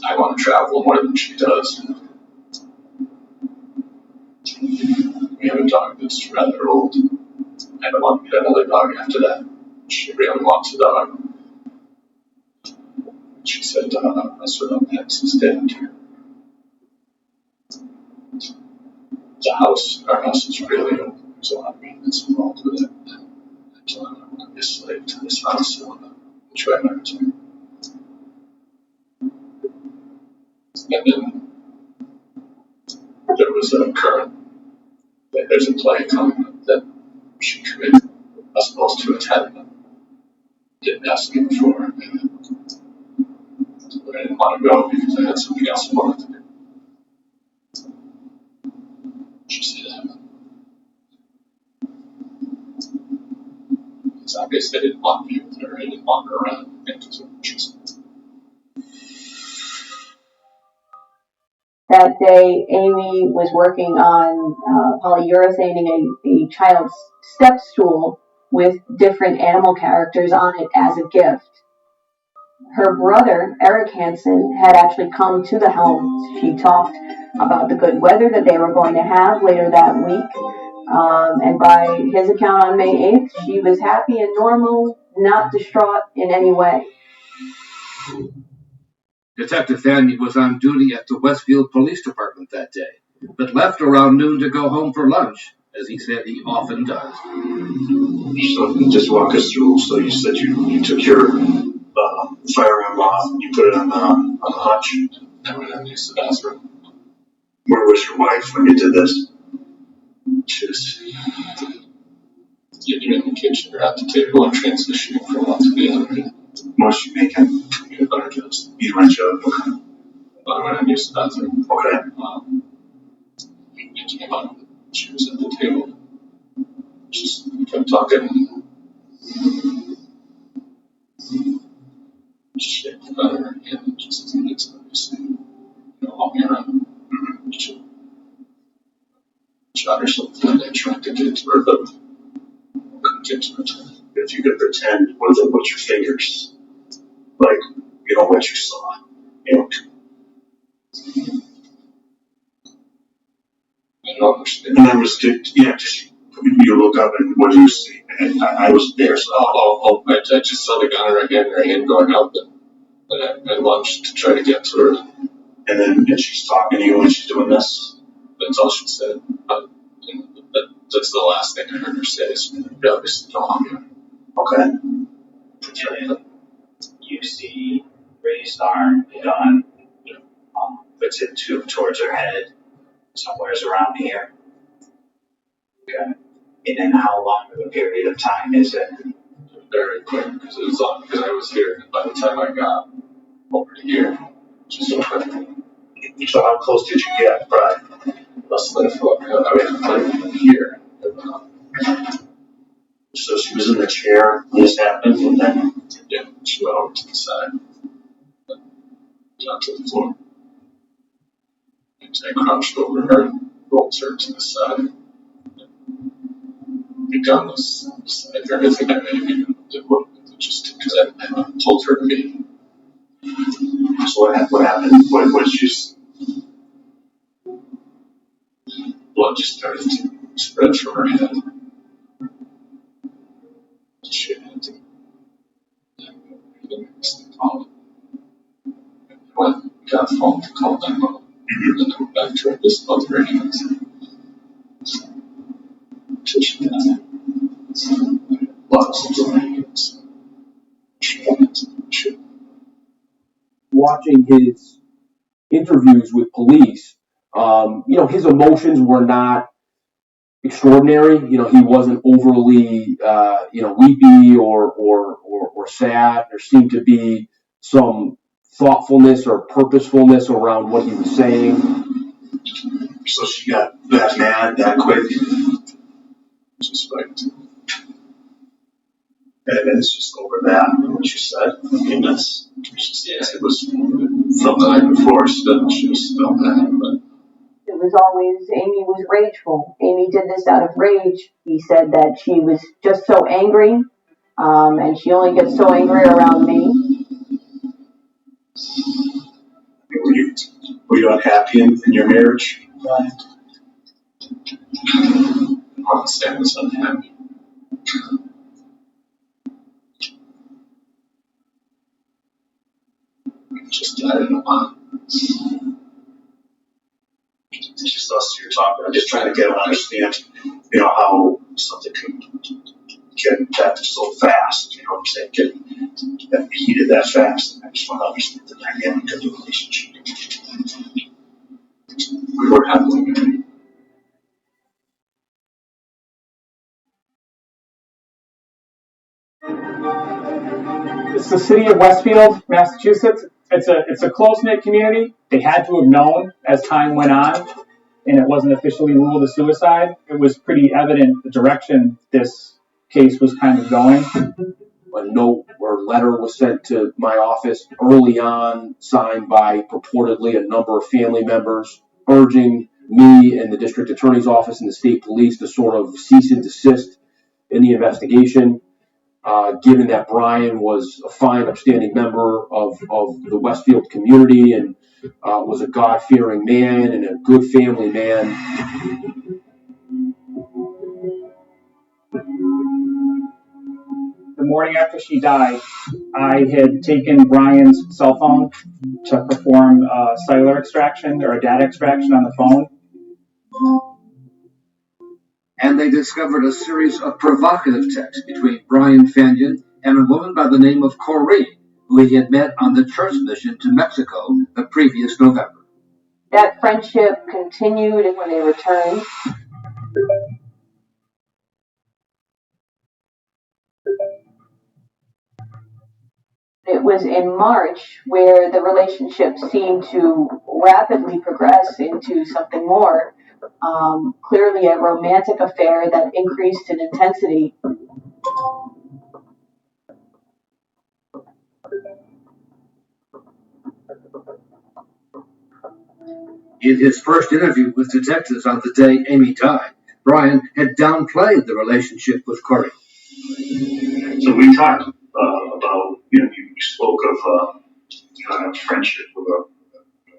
I want to travel more than she does. We have a dog that's rather old. I don't want to get another dog after that. She really wants a dog. She said, that's what our pets is dead. Our house is really old. There's a lot of maintenance involved with it. And I'm going to be a slave to this house, so I'm going to try my return. And then there was a current, there's a play coming up that she committed, was supposed to attend, but didn't ask me before. But I didn't want to go because I had something else I wanted to do. She said, it's obvious they didn't want me with her. I didn't want her around. She said. That day, Amy was working on polyurethaning a child's step stool with different animal characters on it as a gift. Her brother, Eric Hansen, had actually come to the house. She talked about the good weather that they were going to have later that week. And by his account on May 8th, she was happy and normal, not distraught in any way. Detective Fanny was on duty at the Westfield Police Department that day, but left around noon to go home for lunch as he said he often does. So just walk us through. So you said you took your firearm off and you put it on the hutch. I went and used the bathroom. Where was your wife when you did this? She was either in the kitchen or at the table and transitioning from one to the other. What was she making? Peanut butter toast. Peanut butter toast. Okay. I went and used the bathroom. Okay. It came out. She was at the table. Just kept talking. She shaped the butter and just it's obviously walk me around. She shot herself and I tried to get to her, but couldn't get to her. If you could pretend with your fingers, like what you saw, I don't understand. And I was just you look up and what do you see? And I was there, so I just saw the gun in her hand going up, and I lunged to try to get to her. And then she's talking to you when she's doing this. That's all she said. That's the last thing I heard her say. Is obviously don't harm you. Okay. You see raised arm, gun, puts it towards her head, somewhere's around here. Okay. And then how long of a period of time is it? Very quick, because it was long, because I was here, and by the time I got over to here, just so quick. So how close did you get, Brian? Less than a foot. I mean, like here. So she was in the chair when this happened, and then she went over to the side, down to the floor. And I crouched over her, rolled her to the side. The gun was beside her. I think I maybe did what just because I told her to be. So what happened? What did you see? Blood just started to spread from her head. She had to call it. Went, got a phone to call 911. And then went back to her, just both her hands. Until she died. Lots of hands. Watching his interviews with police, his emotions were not extraordinary. He wasn't overly, weepy or sad. There seemed to be some thoughtfulness or purposefulness around what he was saying. So she got that mad that quick. Suspect. And it's just over that, what you said. I mean, that's just, it was from the night before, she was still mad, but it was always, Amy was rageful. Amy did this out of rage. He said that she was just so angry, and she only gets so angry around me. Were you unhappy in your marriage? Sam was unhappy. Just I don't know. Just us you're talking. I'm just trying to get to understand, how something can get that so fast. You know what I'm saying? Get heated that fast. And I just want to understand the dynamic of the relationship. We were happily married. It's the city of Westfield, Massachusetts. It's a close-knit community. They had to have known as time went on, and it wasn't officially ruled a suicide. It was pretty evident the direction this case was kind of going. A note or letter was sent to my office early on, signed by purportedly a number of family members, urging me and the district attorney's office and the state police to sort of cease and desist in the investigation. Given that Brian was a fine, upstanding member of the Westfield community and was a God-fearing man and a good family man. The morning after she died, I had taken Brian's cell phone to perform a cellular extraction or a data extraction on the phone. they discovered a series of provocative texts between Brian Fanion and a woman by the name of Corrine, who he had met on the church mission to Mexico the previous November. That friendship continued when they returned. It was in March where the relationship seemed to rapidly progress into something more, clearly a romantic affair that increased in intensity. In his first interview with detectives on the day Amy died, Brian had downplayed the relationship with Corey. So we talked about, you spoke of a friendship with a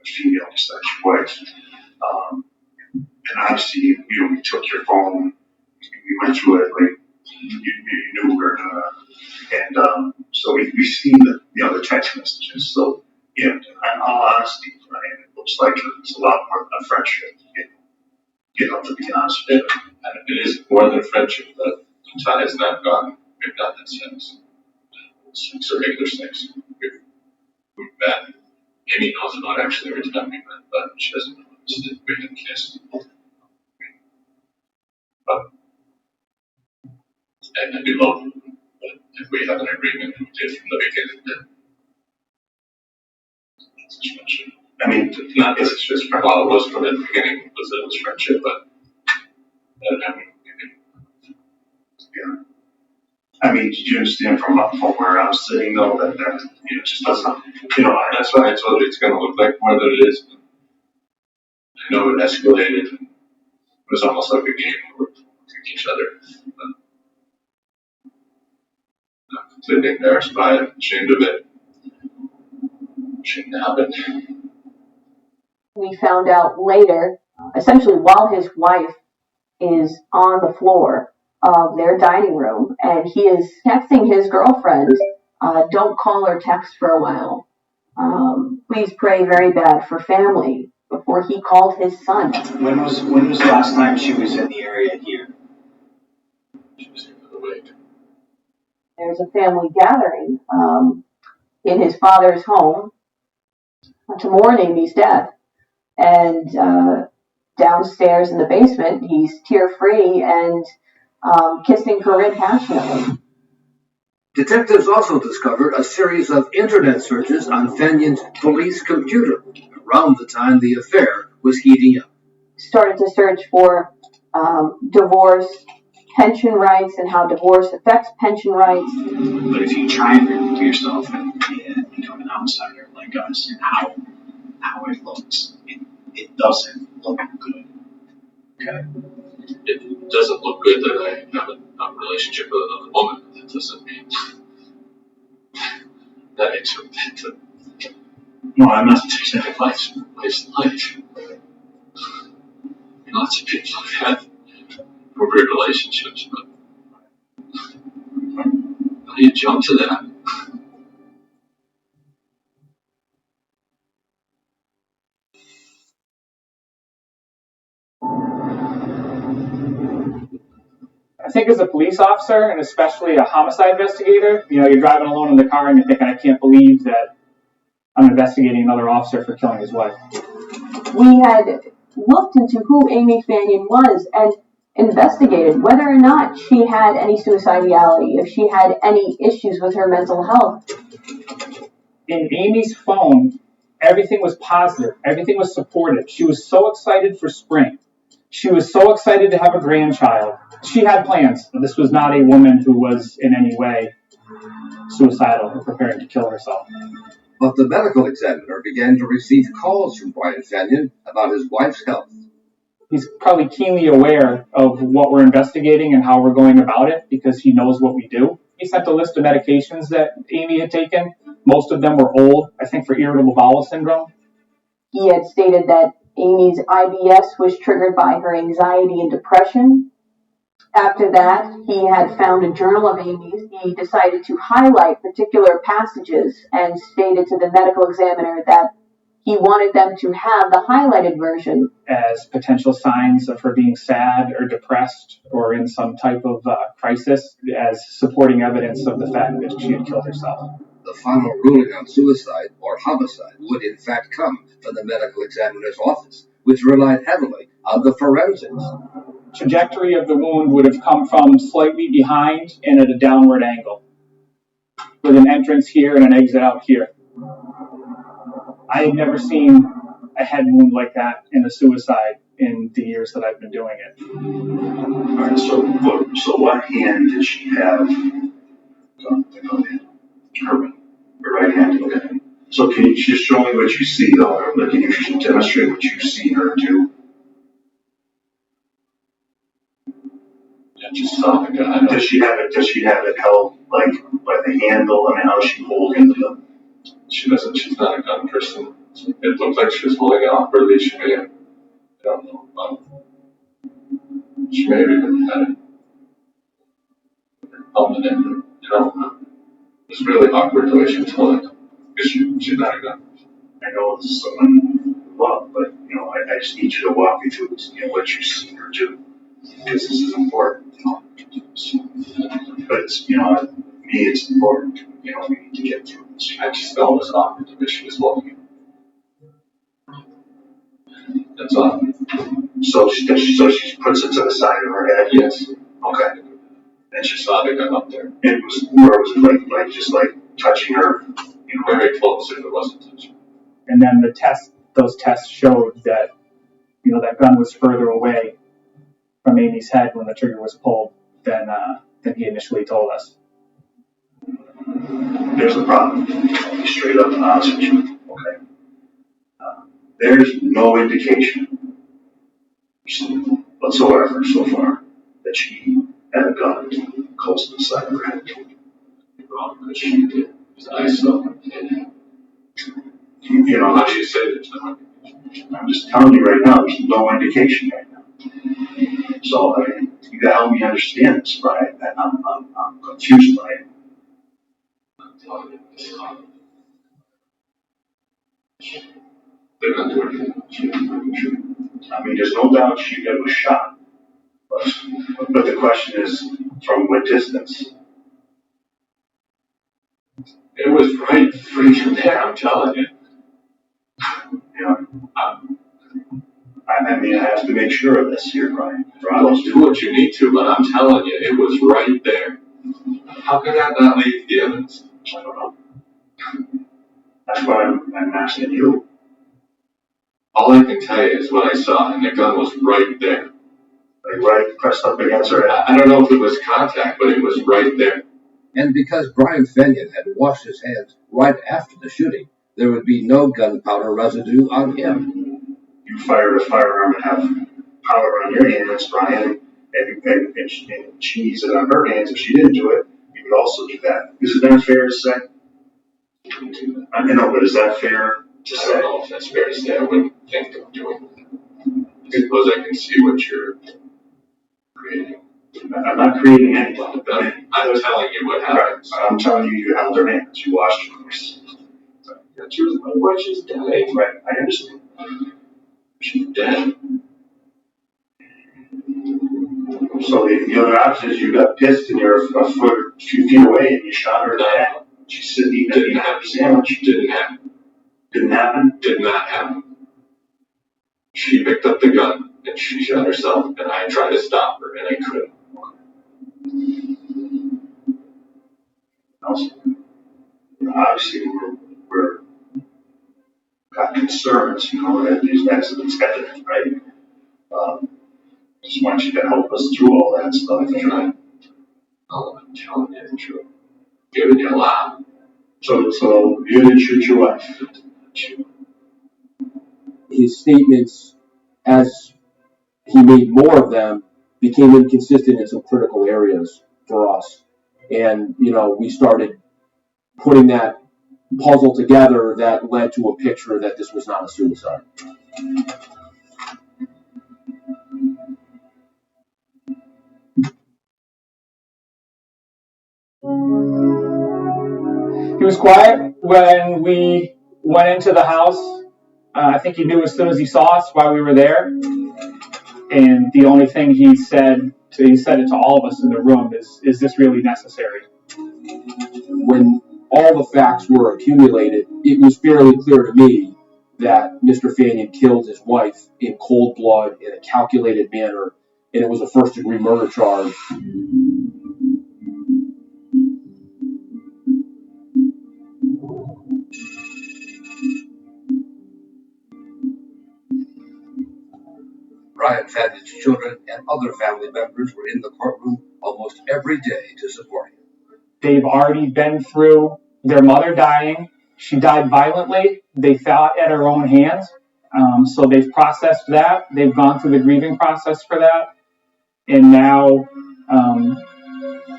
female just like your wife. And obviously, we took your phone, we went through it, like, you knew we were gonna, and so we see the text messages. So, in all honesty, Brian, it looks like it's a lot more than a friendship, to be honest with you. And it is more than friendship, but the tie is not gone. We've done that since. Since the regular sex. We've met. Amy knows about actually every time we met, but she doesn't know that we didn't kiss. But, and we love them. But if we have an agreement, we did from the beginning that it's just friendship. I mean, not that it's just friendship. Well, it was from the beginning, it was friendship, but yeah. I mean, did you understand from where I was sitting, though, that it just doesn't, that's why I told you it's going to look like more than it is. I know it escalated. It was almost like a game where we took each other. But I'm completely embarrassed by it, ashamed of it. Shouldn't happen. We found out later, essentially while his wife is on the floor of their dining room and he is texting his girlfriend, don't call or text for a while. Please pray very bad for family, before he called his son. When was the last time she was in the area here? She was here for the week. There's a family gathering in his father's home to mourn Amy's death. And downstairs in the basement, he's tear-free and kissing Corinne passionately. Detectives also discovered a series of internet searches on Fanion's police computer around the time the affair was heating up. Started to search for divorce, pension rights, and how divorce affects pension rights. But if you try and remove yourself and become an outsider like us, and how it looks, it doesn't look good. Okay. It doesn't look good that I have a relationship with another woman. That doesn't mean that I took that to. No, I'm not. Life's life. Lots of people have had weird relationships, but how do you jump to that? I think as a police officer, and especially a homicide investigator, you're driving alone in the car and you're thinking, I can't believe that I'm investigating another officer for killing his wife. We had looked into who Amy Fanion was and investigated whether or not she had any suicidality, if she had any issues with her mental health. In Amy's phone, everything was positive. Everything was supportive. She was so excited for spring. She was so excited to have a grandchild. She had plans. This was not a woman who was in any way suicidal or preparing to kill herself. But the medical examiner began to receive calls from Brian Fanion about his wife's health. He's probably keenly aware of what we're investigating and how we're going about it because he knows what we do. He sent a list of medications that Amy had taken. Most of them were old, I think for irritable bowel syndrome. He had stated that Amy's IBS was triggered by her anxiety and depression. After that, he had found a journal of Amy's. He decided to highlight particular passages and stated to the medical examiner that he wanted them to have the highlighted version as potential signs of her being sad or depressed or in some type of crisis, as supporting evidence of the fact that she had killed herself. The final ruling on suicide or homicide would in fact come from the medical examiner's office, which relied heavily on the forensics. Trajectory of the wound would have come from slightly behind and at a downward angle, with an entrance here and an exit out here. I had never seen a head wound like that in a suicide in the years that I've been doing it. All right, so what hand did she have? Her right hand. Okay. So can you just show me what you see, though? Like, can you just demonstrate what you see her do? I just saw the gun. Does she have it held like by the handle? I mean, how is she holding the gun? She doesn't. She's not a gun person. It looked like she was holding it awkwardly. She may have. I don't know. She may have even had it on the neck. I don't know. It was really awkward the way she was holding it. Because she's not a gun. I know this is someone love, but I just need you to walk me through what you see her do, because this is important. But it's me, it's important. We need to get through this. I just know it was awkward the way she was holding it. That's all. So she puts it to the side of her head. Yes. Okay. And she saw the gun up there. It was, where was it like just like touching her? Very close if it wasn't touching. And then those tests showed that, that gun was further away from Amy's head when the trigger was pulled than he initially told us. There's a problem. I'll be straight up and honest with you. Okay. There's no indication whatsoever so far that she had a gun close to the side of her head. Wrong, but she did. I saw her. How do you say there's no indication? I'm just telling you right now, there's no indication right now. So you gotta help me understand this, Brian. I'm confused by it. I'm telling you, it's hard. They're not doing anything. I mean, there's no doubt she was shot. But the question is, from what distance? It was right freaking there, I'm telling you. I mean, I have to make sure of this here, Brian. Well, do what you need to, but I'm telling you, it was right there. How could that not lead the evidence? I don't know. That's why I'm asking you. All I can tell you is what I saw, and the gun was right there. Like right pressed up against her head? I don't know if it was contact, but it was right there. And because Brian Fenton had washed his hands right after the shooting, there would be no gunpowder residue on him. You fired a firearm and have powder on your hands, Brian, and she needs it on her hands. If she didn't do it, you would also do that. Is that fair to say? I know, but is that fair to say? I don't know if that's fair to say. I wouldn't think of doing that. I suppose I can see what you're creating. I'm not creating anything. I'm telling you what happened. Right. I'm telling you, you held her hands. You washed her hands. Why she's dead. Right, I understand. She's dead. So the other option is you got pissed and you're a few feet away and you shot her in the head. She's sitting eating a sandwich. Didn't happen. Didn't happen? Did not happen. She picked up the gun and she shot herself, and I tried to stop her and I couldn't. Obviously, we're got concerns, that these accidents happen, right? Just want you to help us through all that stuff. Oh, I'm telling you the truth. Giving you a lot. So you didn't shoot your wife? His statements, as he made more of them, became inconsistent in some critical areas for us. And, we started putting that puzzle together that led to a picture that this was not a suicide. He was quiet when we went into the house I think he knew as soon as he saw us while we were there. And the only thing he said it to all of us in the room is this really necessary? When all the facts were accumulated, it was fairly clear to me that Mr. Fannin killed his wife in cold blood in a calculated manner, and it was a first-degree murder charge. Brian Fannin's children and other family members were in the courtroom almost every day to support him. They've already been through their mother dying. She died violently. They fought at her own hands. So they've processed that. They've gone through the grieving process for that. And now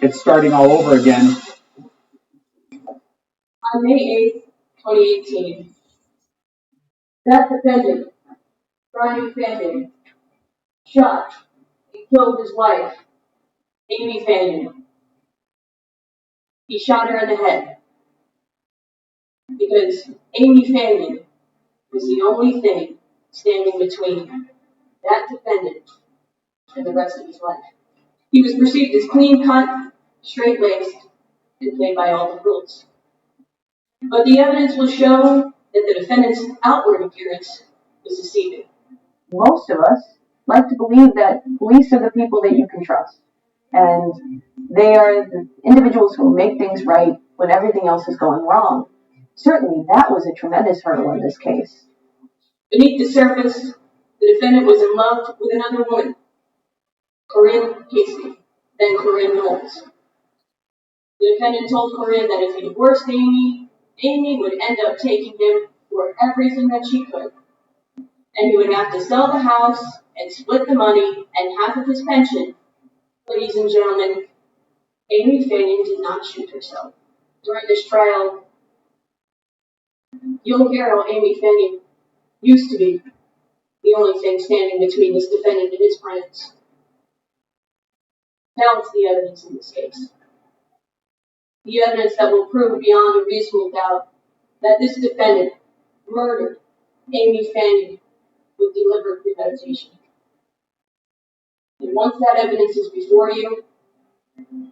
it's starting all over again. On May 8th, 2018, that defendant, Brian Fannin, shot and killed his wife, Amy Fannin. He shot her in the head because Amy Fannin was the only thing standing between that defendant and the rest of his life. He was perceived as clean-cut, straight-laced, and played by all the rules. But the evidence will show that the defendant's outward appearance was deceiving. Most of us like to believe that police are the people that you can trust, and they are the individuals who will make things right when everything else is going wrong. Certainly, that was a tremendous hurdle in this case. Beneath the surface, the defendant was in love with another woman, Corinne Casey, then Corinne Knowles. The defendant told Corinne that if he divorced Amy, Amy would end up taking him for everything that she could, and he would have to sell the house and split the money and half of his pension. Ladies and gentlemen, Amy Fannin did not shoot herself. During this trial, you'll hear how Amy Fannin used to be the only thing standing between this defendant and his friends. Now it's the evidence in this case. The evidence that will prove beyond a reasonable doubt that this defendant murdered Amy Fannin with deliberate premeditation. And once that evidence is before you,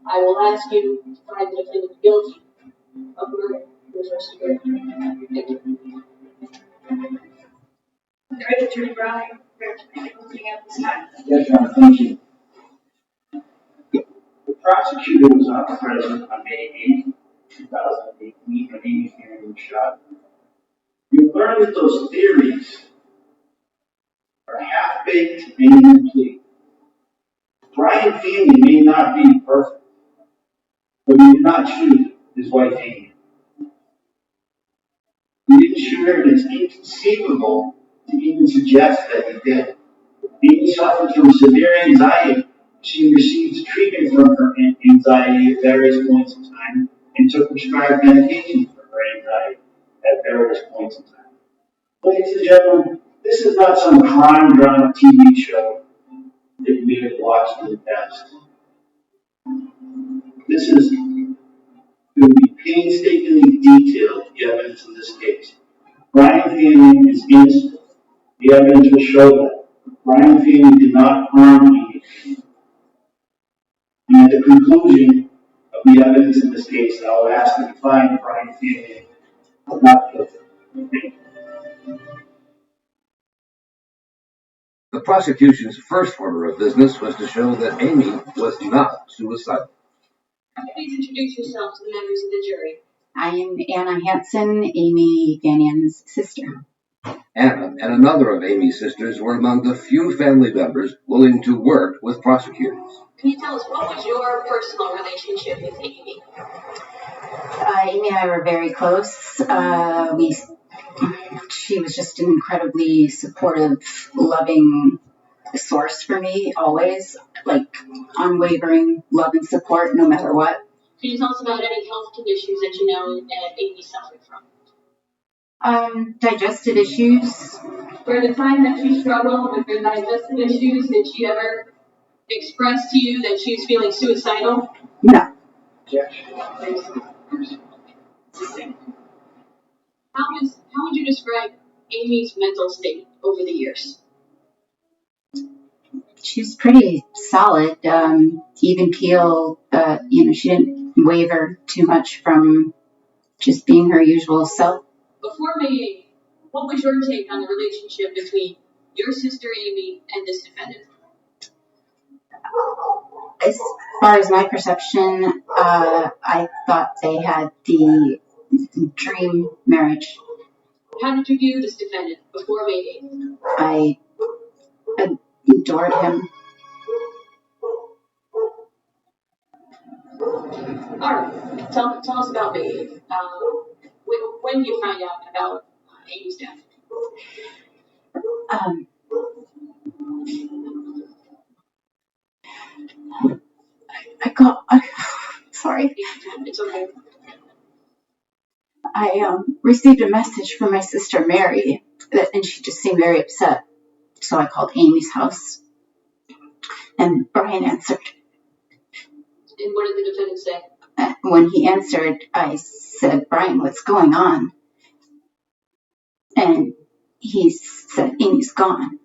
I will ask you to find the defendant guilty of murder with first degree. Thank you. Director Attorney Brown, looking at this time. Yes, Your Honor, thank you. The prosecutor was not present on May 8th, 2018, when Amy Fannin was shot. You learn that those theories are half-baked and incomplete. Brian Fannin may not be perfect, but he did not shoot his wife Amy. He didn't shoot her, and it's inconceivable to even suggest that he did. Amy suffered from severe anxiety. She received treatment for her anxiety at various points in time and took prescribed medication for her anxiety at various points in time. Ladies and gentlemen, this is not some crime drama TV show that you may have watched in the past. This is going to be painstakingly detailed, the evidence in this case. Brian Fannin is innocent. The evidence will show that. Brian Fannin did not harm Amy. And at the conclusion of the evidence in this case, I will ask that you find Brian Fannin not guilty. Thank you. The prosecution's first order of business was to show that Amy was not suicidal. Please introduce yourself to the members of the jury. I am Anna Hansen, Amy Fannin's sister. Anna and another of Amy's sisters were among the few family members willing to work with prosecutors. Can you tell us what was your personal relationship with Amy? Amy and I were very close. She was just an incredibly supportive, loving source for me, always, like unwavering love and support no matter what. Can you tell us about any health conditions that you know that Amy suffered from? Digestive issues. For the time that she struggled with her digestive issues, did she ever express to you that she was feeling suicidal? No. How would you describe Amy's mental state over the years? She's pretty solid, even keel. She didn't waver too much from just being her usual self. Before May 8th, what was your take on the relationship between your sister Amy and this defendant? As far as my perception, I thought they had the dream marriage. How did you view this defendant before May 8th? I adored him. All right, tell us about May 8th. When did you find out about Amy's death? Sorry. It's okay. I received a message from my sister Mary, and she just seemed very upset. So I called Amy's house, and Brian answered. And what did the defendant say? When he answered, I said, "Brian, what's going on?" And he said, "Amy's gone."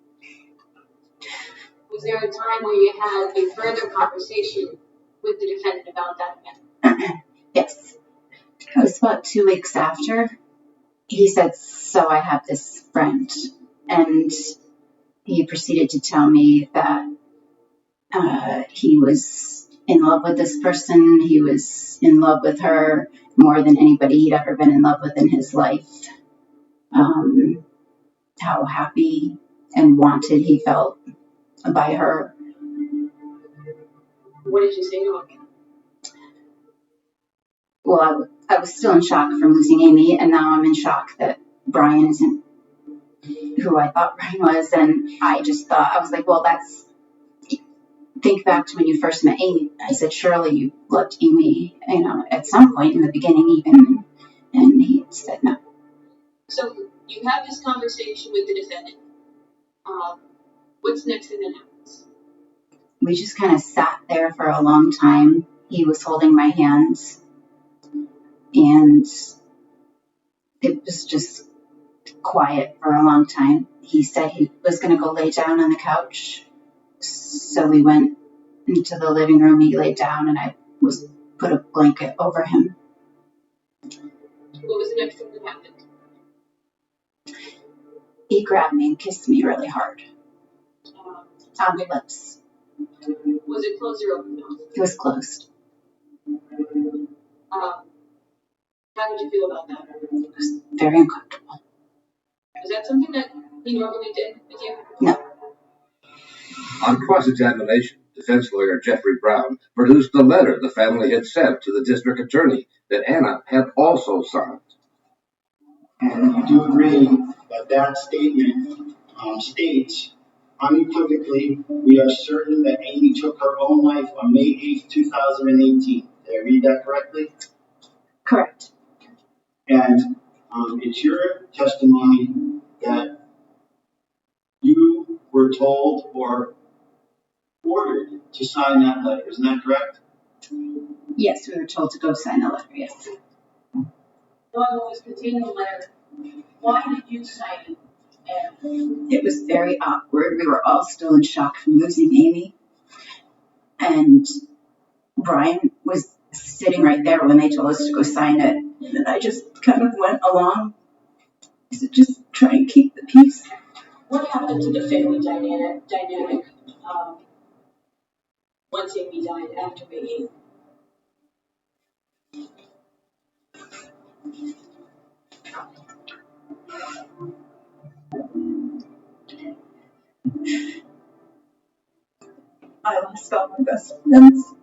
Was there a time where you had a further conversation with the defendant about that event? Yes. It was about 2 weeks after. He said, "So I have this friend." And he proceeded to tell me that he was in love with this person. He was in love with her more than anybody he'd ever been in love with in his life. How happy and wanted he felt by her. What did you say to him? Well, I was still in shock from losing Amy, and now I'm in shock that Brian isn't who I thought Brian was. And I just thought, I was like, well, think back to when you first met Amy. I said, surely you loved Amy, at some point in the beginning even. And he said no. So you have this conversation with the defendant. What's next and then happens? We just kind of sat there for a long time. He was holding my hands, and it was just quiet for a long time. He said he was going to go lay down on the couch. So we went into the living room. He laid down, and I put a blanket over him. What was the next thing that happened? He grabbed me and kissed me really hard. On the lips. Was it closed or open mouth? It was closed. How did you feel about that? It was very uncomfortable. Was that something that he normally did with you? No. On cross-examination, defense lawyer Jeffrey Brown produced the letter the family had sent to the district attorney that Anna had also signed. And you do agree that statement states unequivocally, we are certain that Amy took her own life on May 8th, 2018. Did I read that correctly? Correct. And it's your testimony that you were told or ordered to sign that letter. Isn't that correct? Yes, we were told to go sign the letter, yes. Knowing what was contained in the letter, why did you sign it? It was very awkward. We were all still in shock from losing Amy. And Brian was sitting right there when they told us to go sign it. And I just kind of went along. Just try and keep the peace. What happened to the family dynamic once Amy died after May 8th? I lost all my best friends.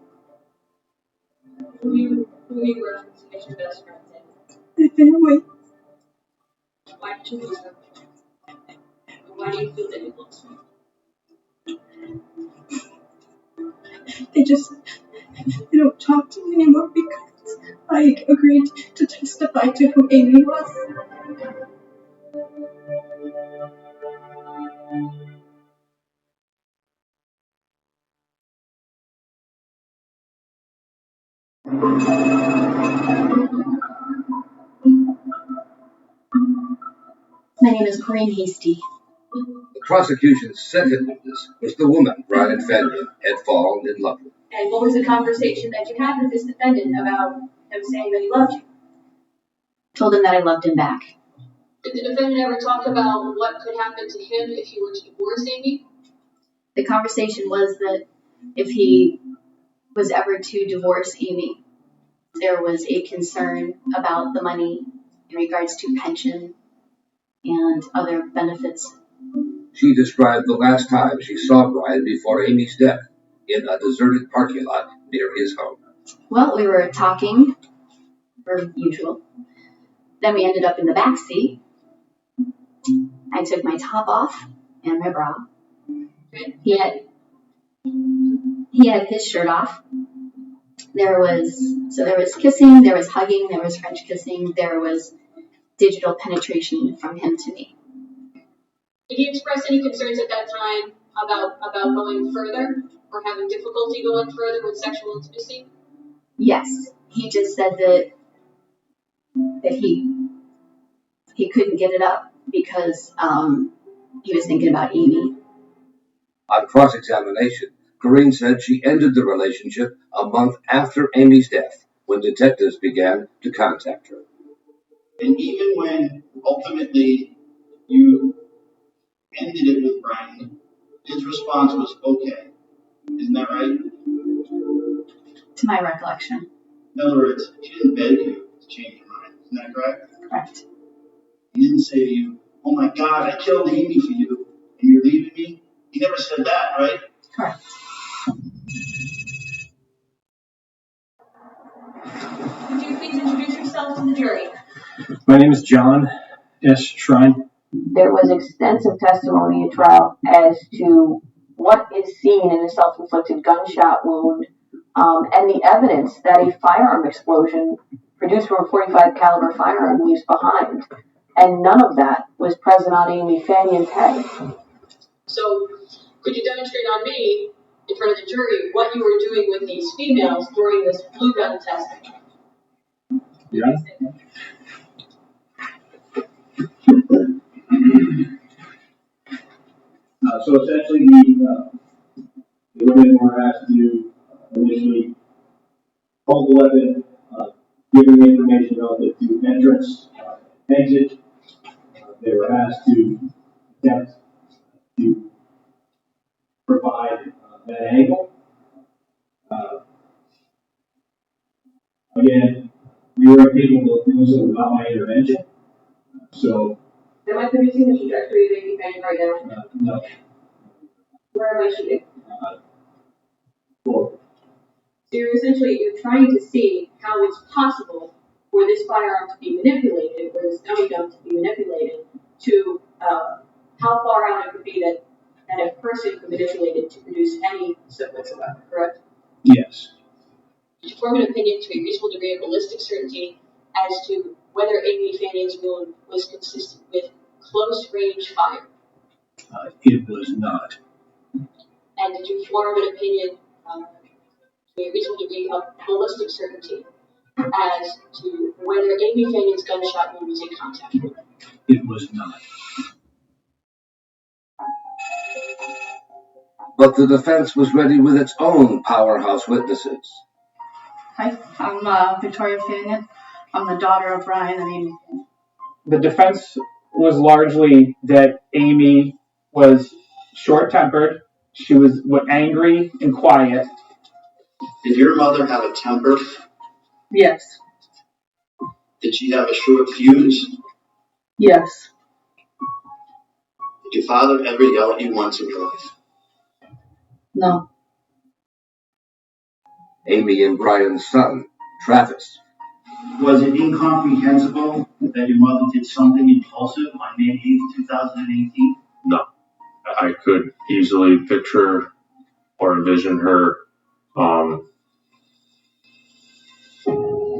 Who you referencing as your best friends? My family. Why did you lose them? Why do you feel that you lost them? They don't talk to me anymore because I agreed to testify to who Amy was. My name is Corinne Hasty. The prosecution's second witness was the woman Brian Fanning had fallen in love with. And what was the conversation that you had with this defendant about him saying that he loved you? Told him that I loved him back. Did the defendant ever talk about what could happen to him if he were to divorce Amy? The conversation was that if he was ever to divorce Amy, there was a concern about the money in regards to pension and other benefits. She described the last time she saw Brian before Amy's death in a deserted parking lot near his home. Well, we were talking, per usual. Then we ended up in the back seat. I took my top off and my bra. He had his shirt off. There was kissing, there was hugging, there was French kissing, there was digital penetration from him to me. Did he express any concerns at that time about going further or having difficulty going further with sexual intimacy? Yes, he just said that he couldn't get it up because he was thinking about Amy. On cross-examination, Corinne said she ended the relationship a month after Amy's death when detectives began to contact her. And even when ultimately you ended it with Brian, his response was okay. Isn't that right? To my recollection. In other words, he didn't beg you to change your mind. Isn't that correct? Correct. He didn't say to you, "Oh my God, I killed Amy for you, and you're leaving me." He never said that, right? Correct. Would you please introduce yourself to the jury? My name is John S. Shrine. There was extensive testimony at trial as to what is seen in a self-inflicted gunshot wound, and the evidence that a firearm explosion produced from a .45 caliber firearm leaves behind, and none of that was present on Amy Fanion's head. So, could you demonstrate on me, in front of the jury, what you were doing with these females during this blue gun testing? Yeah. So essentially, the women were asked to initially hold the weapon, giving the information relative to entrance, exit. They were asked to attempt to provide that angle. Again, we were incapable of doing so without my intervention. So. Am I producing the trajectory of Amy Fanning right now? No. Where am I shooting? Forward. So you're trying to see how it's possible for this firearm to be manipulated, or this dummy gun to be manipulated, to how far out it could be that a person could manipulate it to produce any semblance of weapon, correct? Yes. Did you form an opinion to a reasonable degree of ballistic certainty as to whether Amy Fanning's wound was consistent with close range fire? It was not. And did you form an opinion to a reasonable degree of ballistic certainty as to whether Amy Fanning's gunshot wound was a contact wound? It was not. But the defense was ready with its own powerhouse witnesses. Hi, I'm Victoria Fanning. I'm the daughter of Brian and Amy. The defense was largely that Amy was short-tempered. She was angry and quiet. Did your mother have a temper? Yes. Did she have a short fuse? Yes. Did your father ever yell at you once in your life? No. Amy and Brian's son, Travis. Was it incomprehensible that your mother did something impulsive on May 8th, 2018? No. I could easily picture or envision her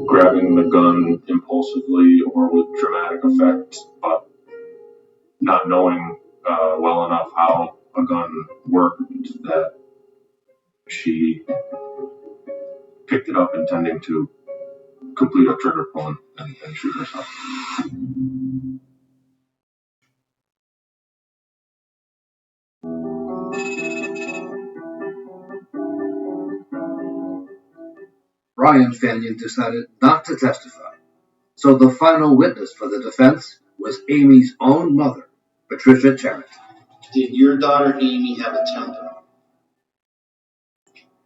grabbing the gun impulsively or with dramatic effect, but not knowing well enough how a gun worked that she picked it up intending to complete a trigger pull and shoot herself. Brian Fanion decided not to testify. So the final witness for the defense was Amy's own mother, Patricia Tarrant. Did your daughter Amy have a temper?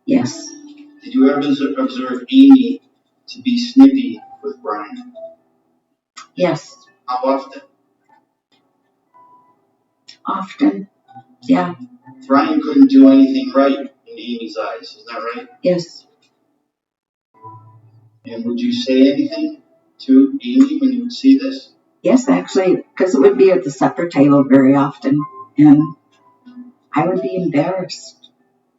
Yes. Did you ever observe Amy to be snippy with Brian? Yes. How often? Often. Yeah. Brian couldn't do anything right in Amy's eyes, is that right? Yes. And would you say anything to Amy when you would see this? Yes, actually, because it would be at the supper table very often, and I would be embarrassed.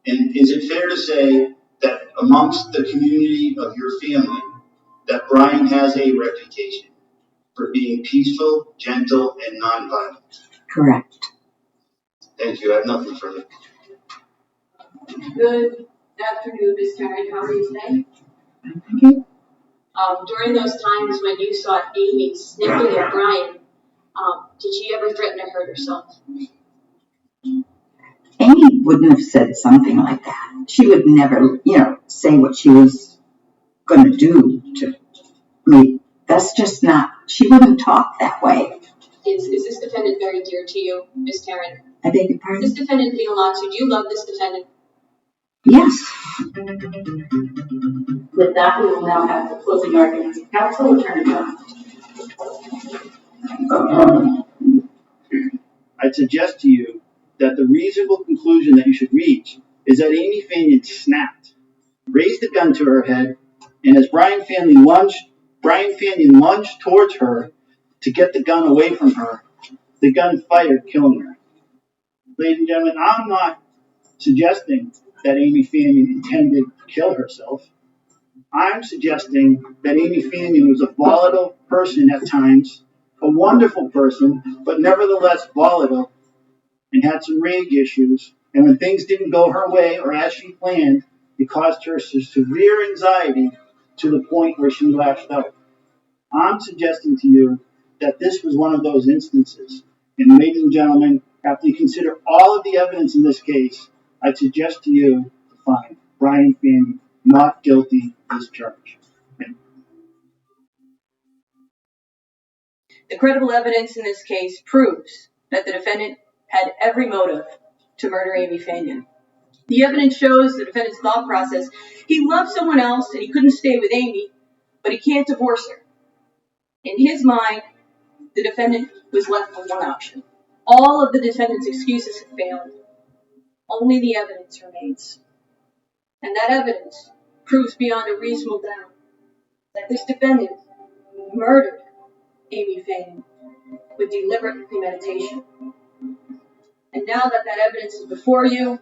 And is it fair to say that amongst the community of your family, that Brian has a reputation for being peaceful, gentle, and nonviolent? Correct. Thank you. I have nothing further. Good afternoon, Ms. Tarrant. How are you today? Thank you. During those times when you saw Amy sniffing at Brian, did she ever threaten to hurt herself? Amy wouldn't have said something like that. She would never, say what she was going to do to me. That's just not, she wouldn't talk that way. Is this defendant very dear to you, Ms. Tarrant? I beg your pardon? This defendant being locked, do you love this defendant? Yes. With that, we will now have the closing arguments of counsel. Attorney John. I'd suggest to you that the reasonable conclusion that you should reach is that Amy Fanion snapped, raised the gun to her head, and as Brian Fanion lunged towards her to get the gun away from her, the gun fired, killing her. Ladies and gentlemen, I'm not suggesting that Amy Fanion intended to kill herself. I'm suggesting that Amy Fanion was a volatile person at times, a wonderful person, but nevertheless volatile, and had some rage issues. And when things didn't go her way or as she planned, it caused her severe anxiety to the point where she lashed out. I'm suggesting to you that this was one of those instances. And ladies and gentlemen, after you consider all of the evidence in this case, I suggest to you to find Brian Fanion not guilty of this charge. The credible evidence in this case proves that the defendant had every motive to murder Amy Fanion. The evidence shows the defendant's thought process. He loved someone else and he couldn't stay with Amy, but he can't divorce her. In his mind, the defendant was left with one option. All of the defendant's excuses have failed. Only the evidence remains. And that evidence proves beyond a reasonable doubt that this defendant murdered Amy Fanion with deliberate premeditation. And now that that evidence is before you,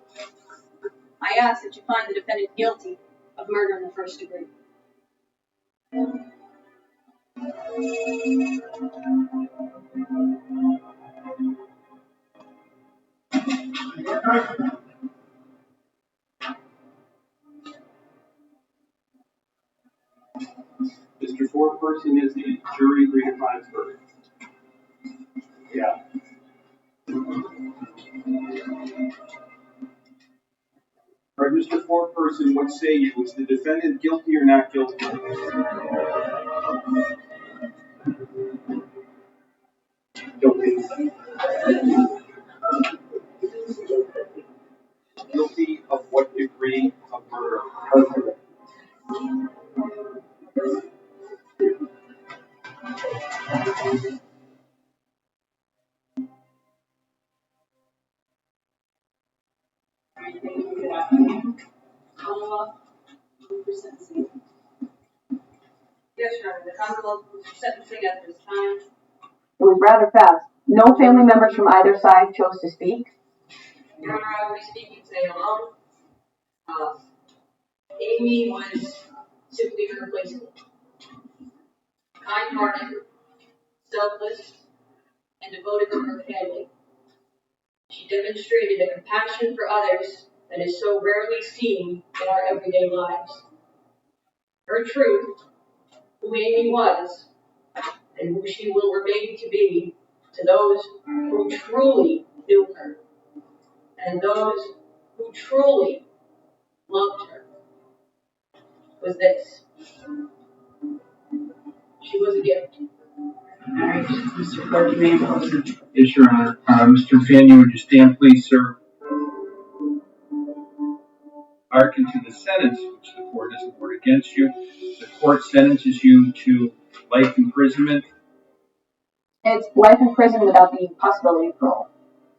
I ask that you find the defendant guilty of murder in the first degree. Mr. Foreperson, is the jury agreed upon its verdict? Yeah. All right, Mr. Foreperson, what say you? Was the defendant guilty or not guilty? Guilty. Guilty of what degree of murder? Yes, Your Honor. The Commonwealth was sentencing at this time. It was rather fast. No family members from either side chose to speak. Your Honor, I will be speaking today alone. Amy was simply irreplaceable. Kind-hearted, selfless, and devoted to her family. She demonstrated a compassion for others that is so rarely seen in our everyday lives. Her truth, who Amy was, and who she will remain to be to those who truly knew her, and those who truly loved her. was this. She was a gift. Alright, Mr. Clerk, you may impose it. Yes, Your Honor. Mr. Fanny, would you stand, please, sir? Hearken to the sentence which the court has awarded against you. The court sentences you to life imprisonment. It's life in prison without the possibility of parole.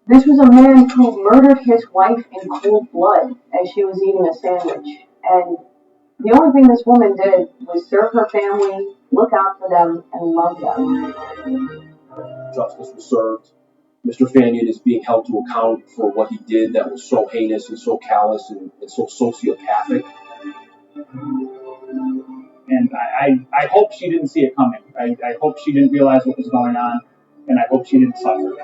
This was a man who murdered his wife in cold blood as she was eating a sandwich. And the only thing this woman did was serve her family, look out for them, and love them. Justice was served. Mr. Fannion is being held to account for what he did that was so heinous and so callous and so sociopathic. And I hope she didn't see it coming. I hope she didn't realize what was going on, and I hope she didn't suffer.